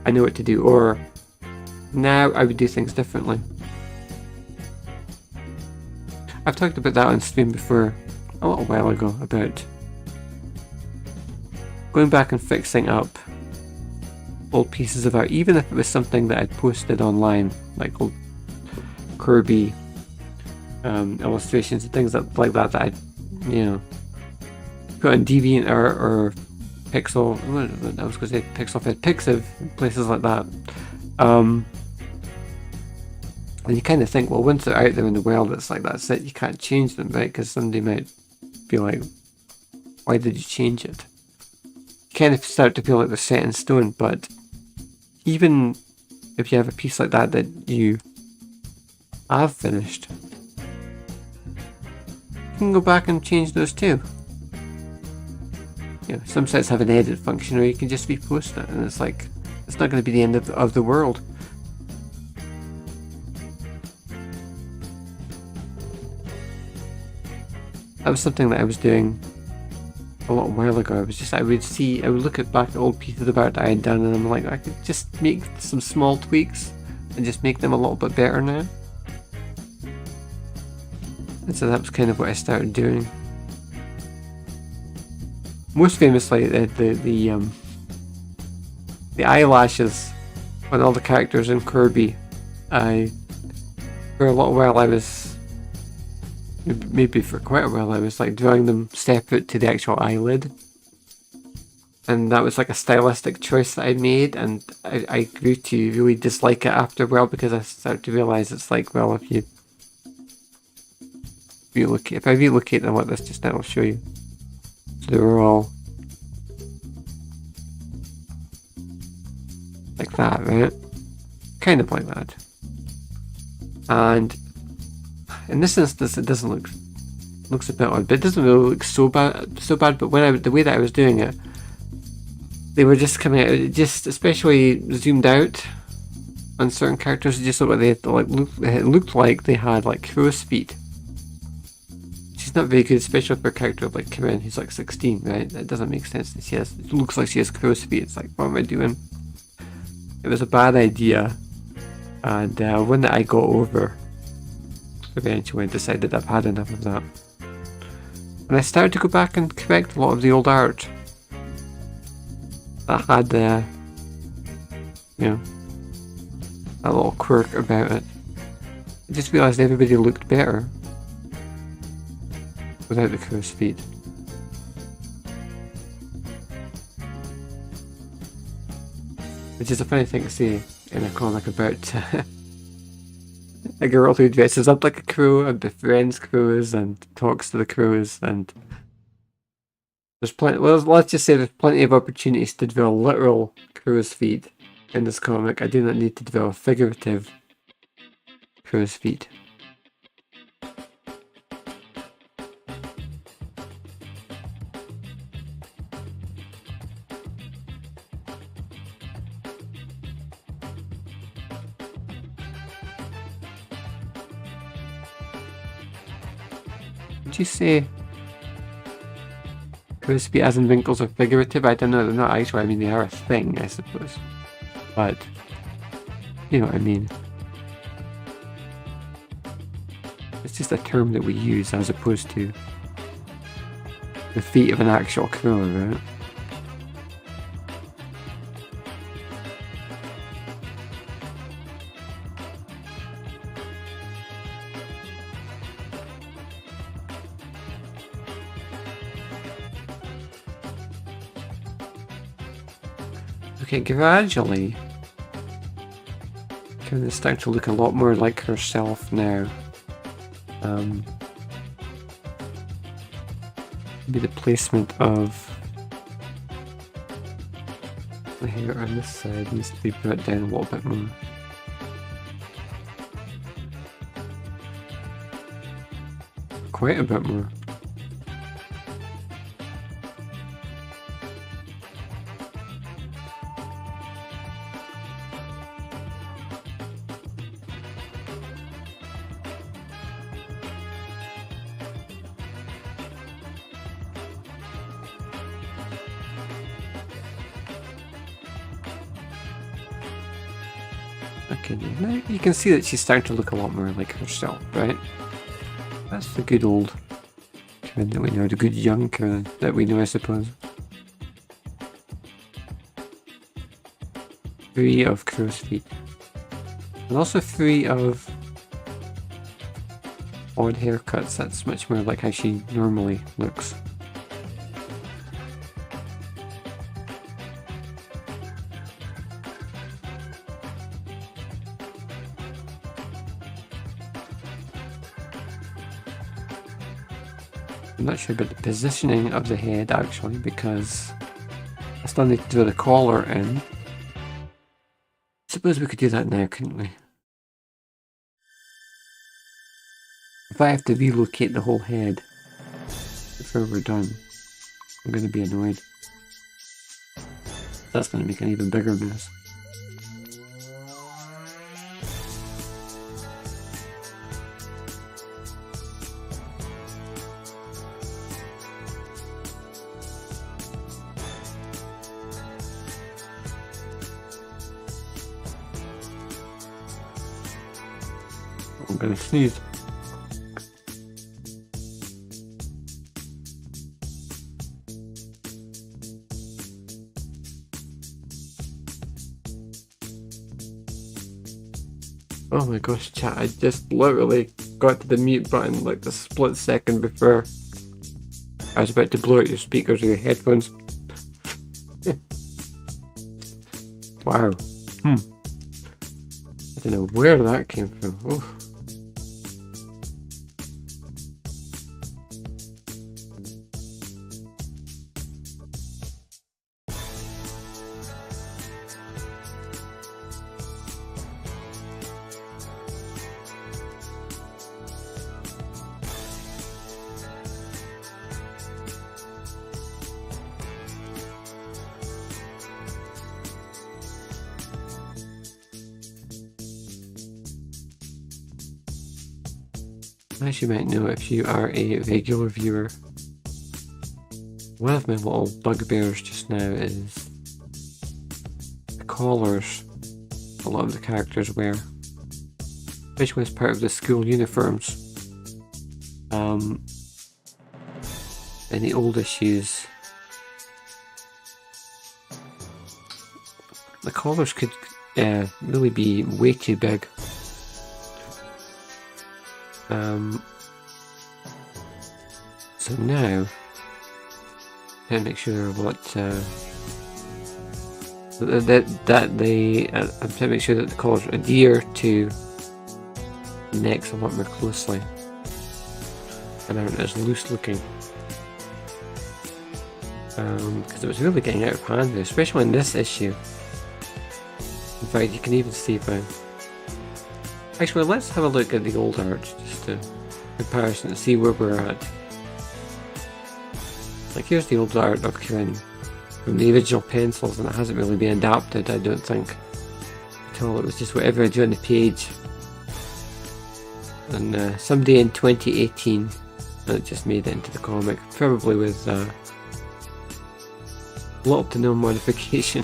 I know what to do, or now I would do things differently. I've talked about that on stream before a little while ago about going back and fixing up old pieces of art, even if it was something that I'd posted online, like old Corbie illustrations and things like that that I'd, you know, put on Deviant or Pixel. I was going to say Pixiv, places like that. And you kind of think, well, once they're out there in the world, it's like that's it. You can't change them, right? Because somebody might be like, "Why did you change it?" You kind of start to feel like they're set in stone. But even if you have a piece like that that you have finished, you can go back and change those too. You know, some sites have an edit function, or you can just repost it, and it's like it's not going to be the end of the world. That was something that I was doing a little while ago. I would look at back at old pieces of art that I had done, and I'm like, I could just make some small tweaks and just make them a little bit better now. And so that was kind of what I started doing. Most famously, the eyelashes on all the characters in Corbie. For a little while I was, maybe for quite a while, I was like drawing them separate to the actual eyelid. And that was like a stylistic choice that I made, and I grew to really dislike it after a while, because I started to realise it's like, well, if I relocate them like this just now, I'll show you. So they were all like that, right? Kind of like that. And in this instance, it doesn't looks a bit odd, but it doesn't really look so bad. But the way that I was doing it, they were just coming out. It just, especially zoomed out on certain characters, it just looked like it looked like they had like crow's feet. She's not very good, especially for a character like Karen, who's like 16, right? That doesn't make sense. It looks like she has crow's feet. It's like, what am I doing? It was a bad idea, and one that I got over eventually. I decided I've had enough of that, and I started to go back and correct a lot of the old art that had you know, a little quirk about it. I just realised everybody looked better without the crow's feet. Which is a funny thing to say in a comic about a girl who dresses up like a crow and befriends crows and talks to the crows, and there's plenty. Well, let's just say there's plenty of opportunities to draw literal crow's feet in this comic. I do not need to draw figurative crow's feet. Would you say crow's feet as in wrinkles are figurative? I don't know, they're not actually. I mean, they are a thing, I suppose. But, you know what I mean. It's just a term that we use as opposed to the feet of an actual crow, right? Okay, gradually, kind of starting to look a lot more like herself now. Maybe the placement of the hair on this side needs to be brought down a little bit more. Quite a bit more. Okay, now you can see that she's starting to look a lot more like herself, right? That's the good old Karen that we know, the good young Karen that we know, I suppose. Free of crow's feet. And also free of odd haircuts. That's much more like how she normally looks. I'm not sure about the positioning of the head actually, because I still need to do the collar in. Suppose we could do that now, couldn't we? If I have to relocate the whole head before we're done, I'm going to be annoyed. That's going to make an even bigger mess. I'm going to sneeze. Oh my gosh, chat, I just literally got to the mute button like the split second before I was about to blow out your speakers or your headphones. Wow. I don't know where that came from. Oof. As you might know if you are a regular viewer, one of my little bugbears just now is the collars a lot of the characters wear, especially as part of the school uniforms. In the old issues, the collars could really be way too big. So now, I'm trying to make sure what I'm trying to make sure that the collars adhere to the necks a lot more closely and aren't as loose looking. Because it was really getting out of hand there, especially in this issue. In fact, you can even see if I... Actually, let's have a look at the old art, just to comparison to see where we're at. Like, here's the old art of Krita from the original pencils, and it hasn't really been adapted, I don't think, at all. It was just whatever I drew on the page. And someday in 2018, it just made it into the comic, probably with little to no modification.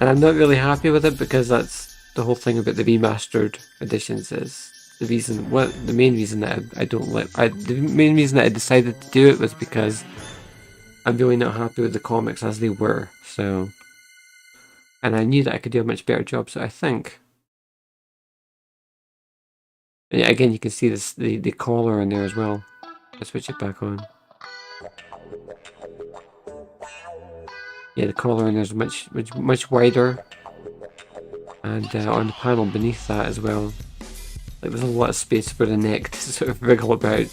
And I'm not really happy with it, because that's the whole thing about the remastered editions is the reason. The main reason that the main reason that I decided to do it was because I'm really not happy with the comics as they were. So, and I knew that I could do a much better job. So I think, yeah, again, you can see this the collar in there as well. Let's switch it back on. Yeah, the collar in there is much wider, and on the panel beneath that as well, like there's a lot of space for the neck to sort of wriggle about,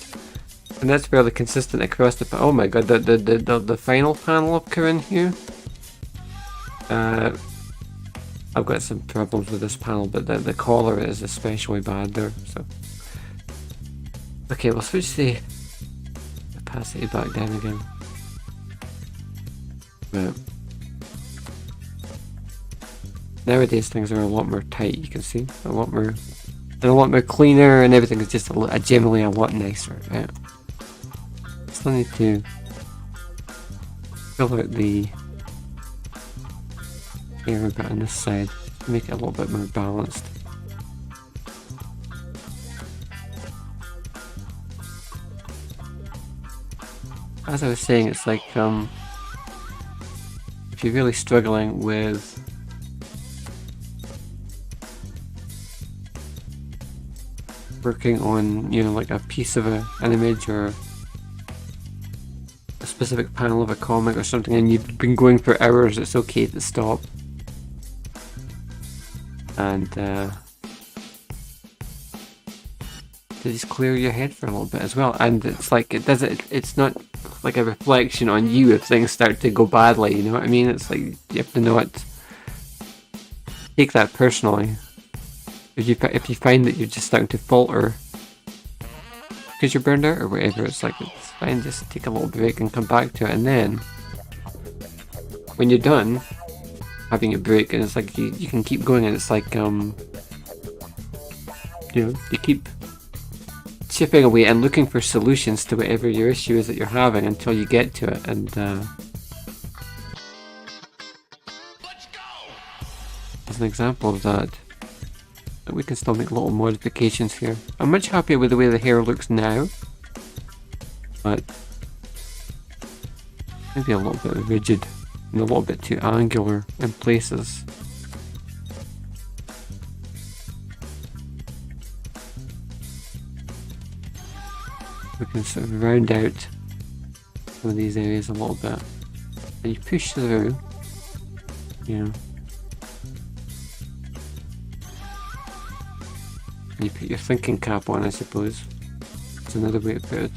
and that's fairly consistent across the. Oh my god, the final panel up here in here. I've got some problems with this panel, but the collar is especially bad there. So okay, we'll switch the opacity back down again. But nowadays things are a lot more tight, you can see, a lot more cleaner, and everything is just generally a lot nicer, right? Still need to fill out the hair a bit on this side to make it a little bit more balanced. as I was saying, it's like if you're really struggling with working on, you know, like a piece of an image or a specific panel of a comic or something, and you've been going for hours, it's okay to stop and to just clear your head for a little bit as well. And it's like it's not like a reflection on you if things start to go badly, you know what I mean? It's like you have to not take that personally. If you find that you're just starting to falter because you're burned out or whatever, it's like, it's fine, just take a little break and come back to it. And then when you're done having a break, and it's like you can keep going, and it's like you know, you keep chipping away and looking for solutions to whatever your issue is that you're having until you get to it. And as an example of that, we can still make little modifications here. I'm much happier with the way the hair looks now, but maybe a little bit rigid and a little bit too angular in places. We can sort of round out some of these areas a little bit, and you push through, you know. You put your thinking cap on, I suppose. That's another way to put it.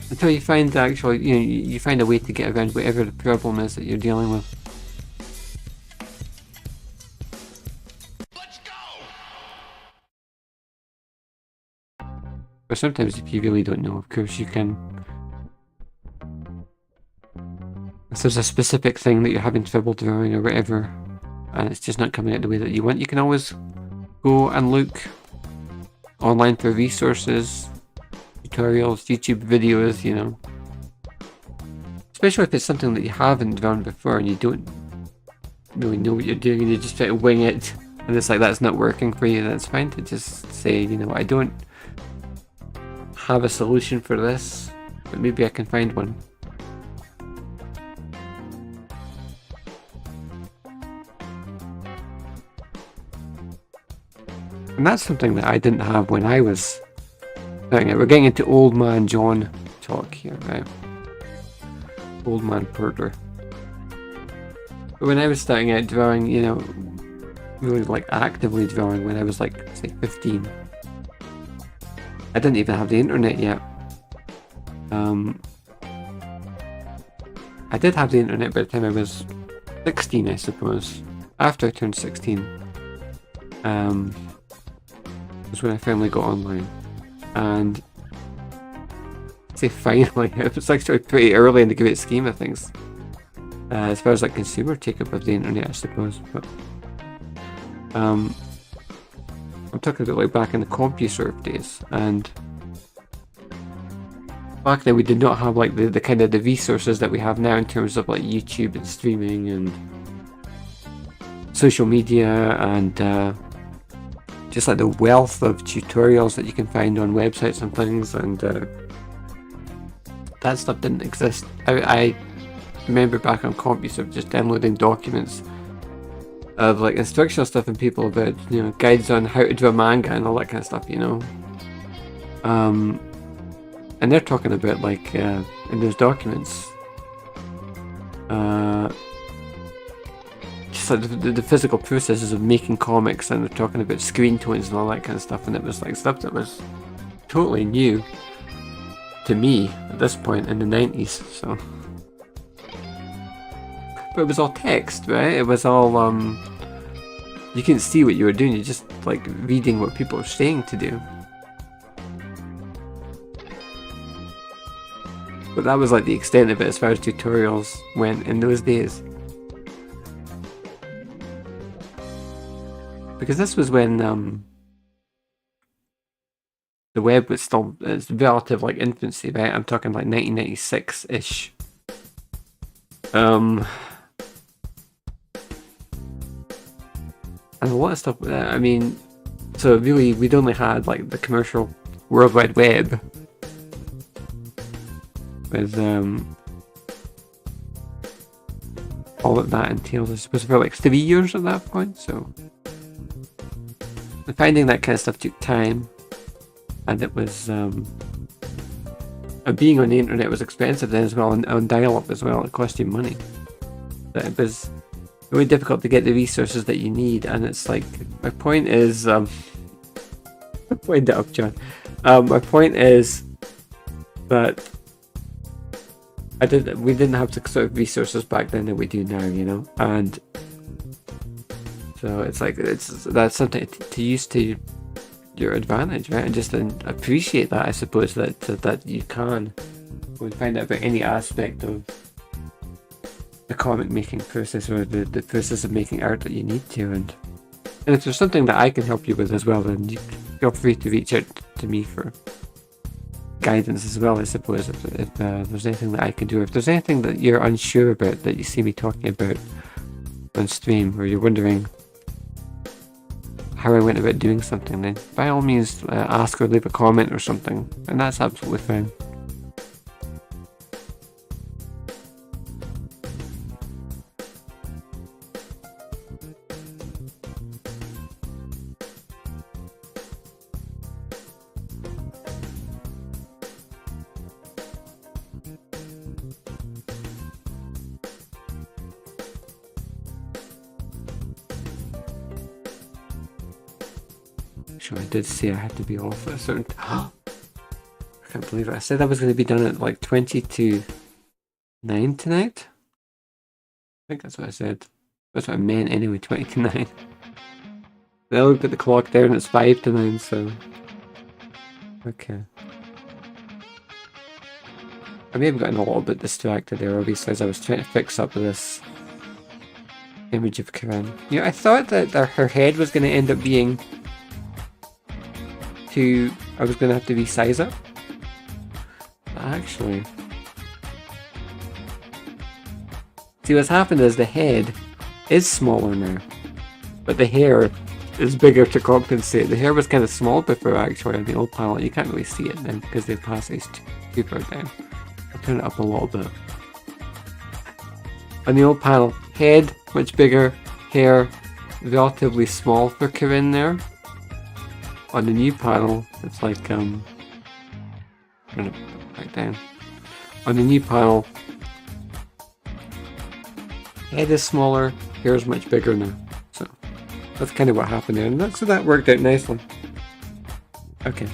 Until you find actually, you know, you find a way to get around whatever the problem is that you're dealing with. Let's go! But sometimes if you really don't know, of course you can. If there's a specific thing that you're having trouble drawing or whatever, and it's just not coming out the way that you want, you can always go and look online for resources, tutorials, YouTube videos, you know. Especially if it's something that you haven't drawn before and you don't really know what you're doing and you just try to wing it, and it's like that's not working for you, then it's fine to just say, you know, I don't have a solution for this, but maybe I can find one. And that's something that I didn't have when I was starting out. We're getting into Old Man John talk here, right? Old Man Porter. But when I was starting out drawing, you know, really like actively drawing when I was like, say, 15. I didn't even have the internet yet. I did have the internet by the time I was 16, I suppose. After I turned 16. Was when I finally got online, and I'd say finally, it was actually pretty early in the great scheme of things, as far as like consumer take-up of the internet, I suppose. But I'm talking about like back in the CompuServe days, and back then we did not have like the kind of the resources that we have now in terms of like YouTube and streaming and social media and just like the wealth of tutorials that you can find on websites and things, and that stuff didn't exist. I remember back on CompuServe just downloading documents of like instructional stuff and people about, you know, guides on how to draw manga and all that kind of stuff, you know. And they're talking about like in those documents just like the physical processes of making comics, and they're talking about screen tones and all that kind of stuff, and it was like stuff that was totally new to me at this point in the 90s, so. But it was all text, right? It was all, you couldn't see what you were doing, you're just like reading what people are saying to do. But that was like the extent of it as far as tutorials went in those days. Because this was when the web was still its relative like infancy, right? I'm talking like 1996-ish. And a lot of stuff, I mean, so really we'd only had like the commercial World Wide Web. with all that that entails. I suppose for like 3 years at that point, so finding that kind of stuff took time, and it was being on the internet was expensive then as well, and on dial-up as well. It cost you money. But it was really difficult to get the resources that you need, and it's like, my point is, wind it up, John. My point is that we didn't have the sort of resources back then that we do now, you know, and so it's like that's something to use to your advantage, right? And just appreciate that, I suppose, that you can find out about any aspect of the comic making process or the process of making art that you need to, and if there's something that I can help you with as well, then you feel free to reach out to me for guidance as well, I suppose, if there's anything that I can do. If there's anything that you're unsure about that you see me talking about on stream, or you're wondering how I went about doing something, then by all means ask or leave a comment or something, and that's absolutely fine. I did say I had to be off at a certain I can't believe it. I said I was going to be done at like 20 to 9 tonight. I think that's what I said. That's what I meant anyway, 20 to 9. Then I looked at the clock there and it's 5 to 9, so... Okay. I may have gotten a little bit distracted there, obviously, as I was trying to fix up this image of Karen. You know, I thought that her head was going to end up being... I was going to have to resize it. But actually... See, what's happened is the head is smaller now, but the hair is bigger to compensate. The hair was kind of small before, actually, on the old panel. You can't really see it now because the opacity is too far down. I'll turn it up a little bit. On the old panel, head much bigger, hair relatively small for Corinne there. On the new panel, it's like, turn it back down. On the new panel, head is smaller, hair is much bigger now. So, that's kind of what happened there, and so that worked out nicely. Okay.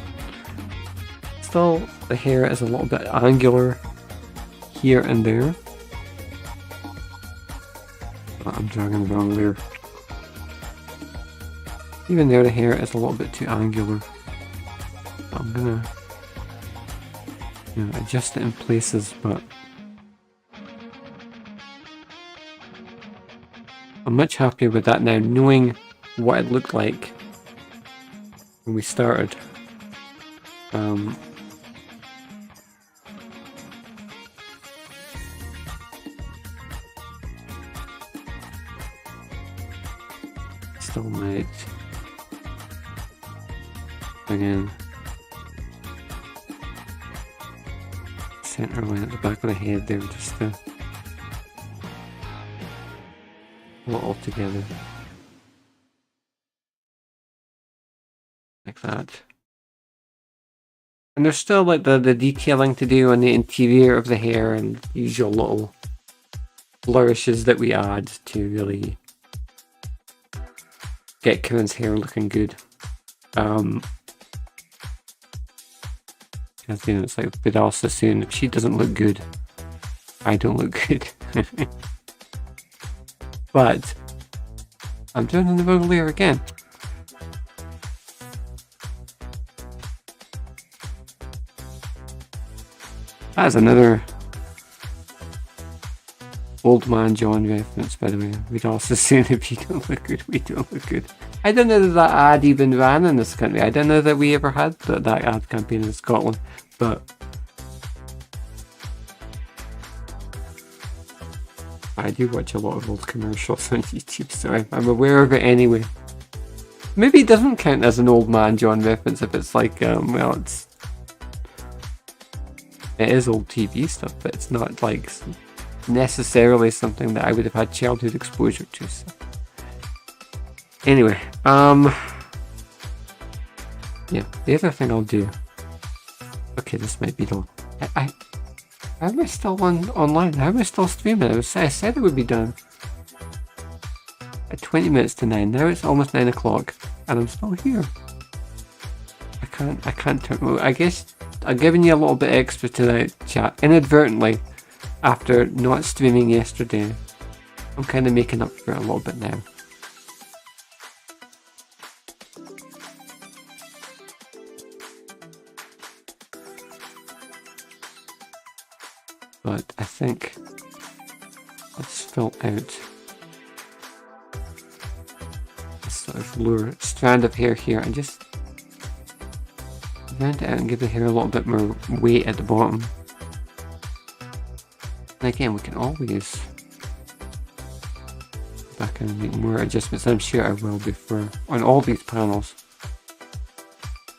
Still, the hair is a little bit angular here and there. Oh, I'm dragging the wrong layer. Even there, the hair is a little bit too angular. So I'm gonna adjust it in places, but I'm much happier with that now, knowing what it looked like when we started. Still might again center line at the back of the head there, just to pull it all together like that. And there's still like the detailing to do on the interior of the hair and the usual little flourishes that we add to really get Karen's hair looking good. As you know, it's like with Elsa soon. If she doesn't look good, I don't look good. But I'm doing the wrong layer again. That's another Old Man John reference, by the way. We'd also say if you don't look good, we don't look good. I don't know that ad even ran in this country. I don't know that we ever had that ad campaign in Scotland, but I do watch a lot of old commercials on YouTube, so I'm aware of it anyway. Maybe it doesn't count as an Old Man John reference if it's like, well, it's It is old TV stuff, but it's not like necessarily something that I would have had childhood exposure to. So. Anyway, yeah, the other thing I'll do. Okay, this might be the. How am I still online? How am I still streaming? I said it would be done at 20 minutes to 9. Now it's almost 9 o'clock, and I'm still here. I can't turn. I guess I'm giving you a little bit extra tonight, chat, inadvertently, after not streaming yesterday. I'm kind of making up for it a little bit now. But I think let's fill out this sort of lower strand of hair here and just round it out and give the hair a little bit more weight at the bottom. And again, we can always go back and make more adjustments. I'm sure I will before on all these panels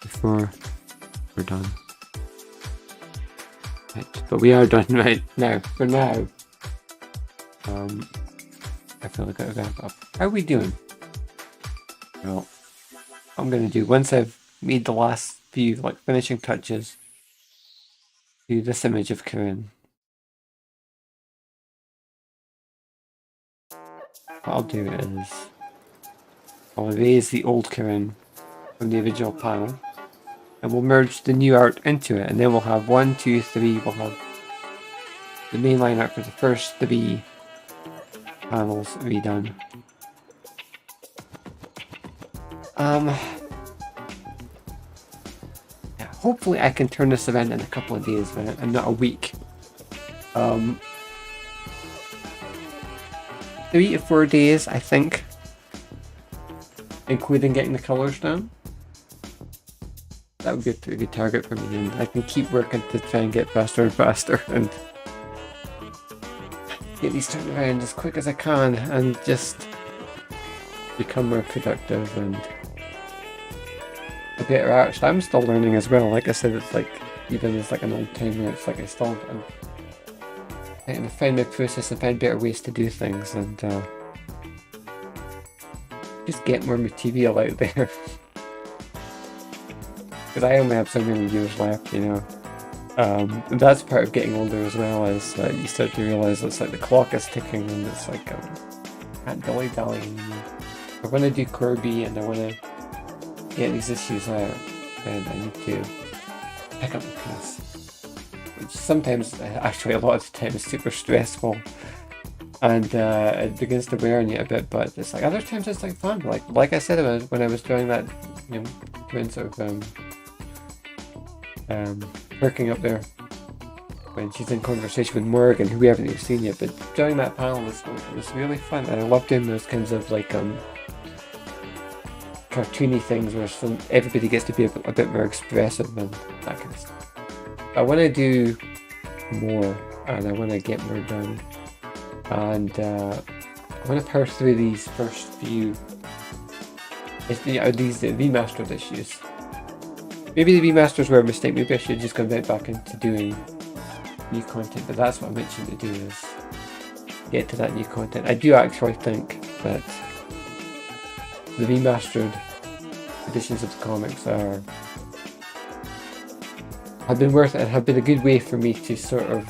before we're done. Right, but we are done right now. For now, I feel like I've got up. How are we doing? Well, I'm gonna do once I've made the last few like finishing touches to this image of Karen. What I'll do is I'll erase the old Karen from the original panel. And we'll merge the new art into it, and then we'll have 1, 2, 3. We'll have the main line art for the first 3 panels redone. Yeah, hopefully I can turn this around in a couple of days, right? And not a week. 3 to 4 days, I think, including getting the colours down. That would be a pretty good target for me, and I can keep working to try and get faster and faster and get these turned around as quick as I can and just become more productive and a better artist. I'm still learning as well. Like I said, it's like, even as like an old timer, it's like I'm trying to find my process and find better ways to do things and just get more material out there. Because I only have so many years left, you know. That's part of getting older as well, is you start to realise it's like the clock is ticking and it's like, can't dilly-dally anymore. I want to do Corbie and I want to get these issues out, and I need to pick up the pace. Which sometimes, actually a lot of the time, is super stressful. And it begins to wear on you a bit, but it's like other times it's like fun. Like I said when I was doing that, you know, doing sort of perking up there when she's in conversation with Morgan, who we haven't even seen yet, but doing that panel was really fun, and I love doing those kinds of like cartoony things where everybody gets to be a bit more expressive and that kind of stuff. I want to do more and I want to get more done, and I want to power through these first few these remastered issues. Maybe the remasters were a mistake. Maybe I should just go back into doing new content, but that's what I'm itching to do, is get to that new content. I do actually think that the remastered editions of the comics have been worth it and have been a good way for me to sort of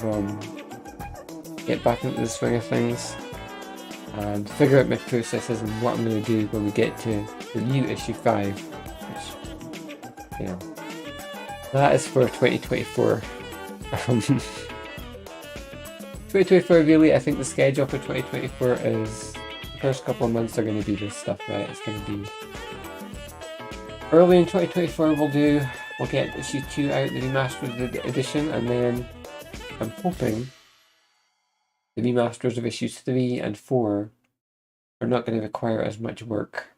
get back into the swing of things and figure out my processes and what I'm going to do when we get to the new issue 5, which, you know, that is for 2024. 2024, really, I think the schedule for 2024 is the first couple of months are going to be this stuff, right? It's going to be early in 2024. We'll get issue 2 out, the remastered edition, and then I'm hoping the remasters of issues 3 and 4 are not going to require as much work.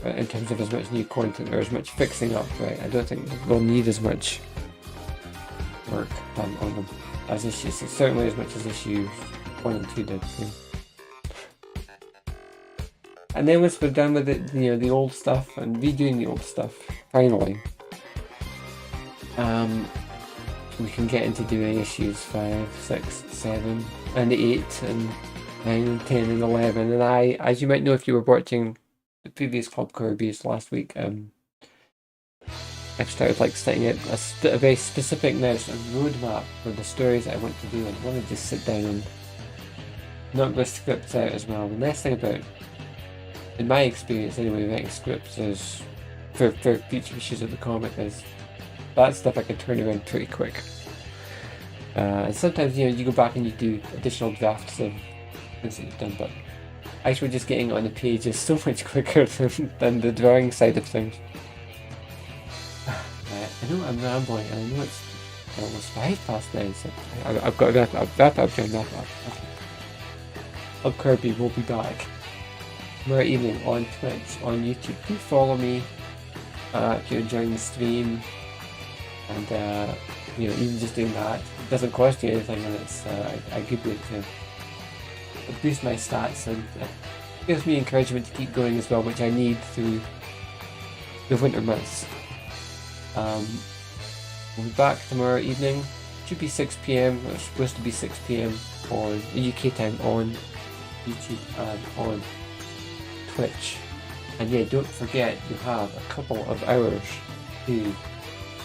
In terms of as much new content or as much fixing up, right? I don't think we'll need as much work done on them as issues, certainly as much as issues 1 and 2 did. So. And then once we're done with it, you know, the old stuff and redoing the old stuff, finally, we can get into doing issues 5, 6, 7, and 8, and 9, and 10, and 11. And I, as you might know if you were watching the previous Club Kirby's last week, I've started like setting out a very specific now sort of roadmap for the stories that I want to do, and I want to just sit down and knock the scripts out as well. The nice thing about, in my experience anyway, writing scripts is, for future issues of the comic, is that stuff I can turn around pretty quick. And sometimes, you know, you go back and you do additional drafts of things that you've done, but actually just getting on the page is so much quicker than the drawing side of things. I know I'm rambling, and I know it's almost 9:05, so I've got to wrap up. Okay. Club Kirby will be back tomorrow evening on Twitch, on YouTube. Do follow me if you're enjoying the stream, and you know, even just doing that, it doesn't cost you anything, and it's a good way to boost my stats, and it gives me encouragement to keep going as well, which I need through the winter months. We'll be back tomorrow evening. Should be 6 PM. It's supposed to be 6 PM on UK time on YouTube and on Twitch. And yeah, don't forget you have a couple of hours to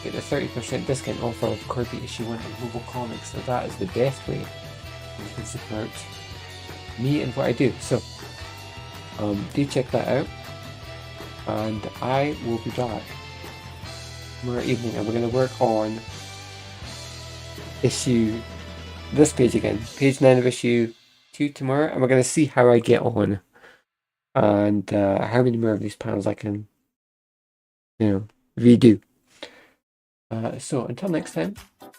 get the 30% discount offer of Corbie issue 1 and Global Comics. So that is the best way you can support me and what I do. So do check that out. And I will be back tomorrow evening, and we're going to work on this page again, page 9 of issue 2 tomorrow, and we're going to see how I get on, and how many more of these panels I can, you know, redo. So until next time,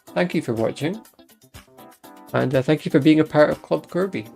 thank you for watching, and thank you for being a part of Club Corbie.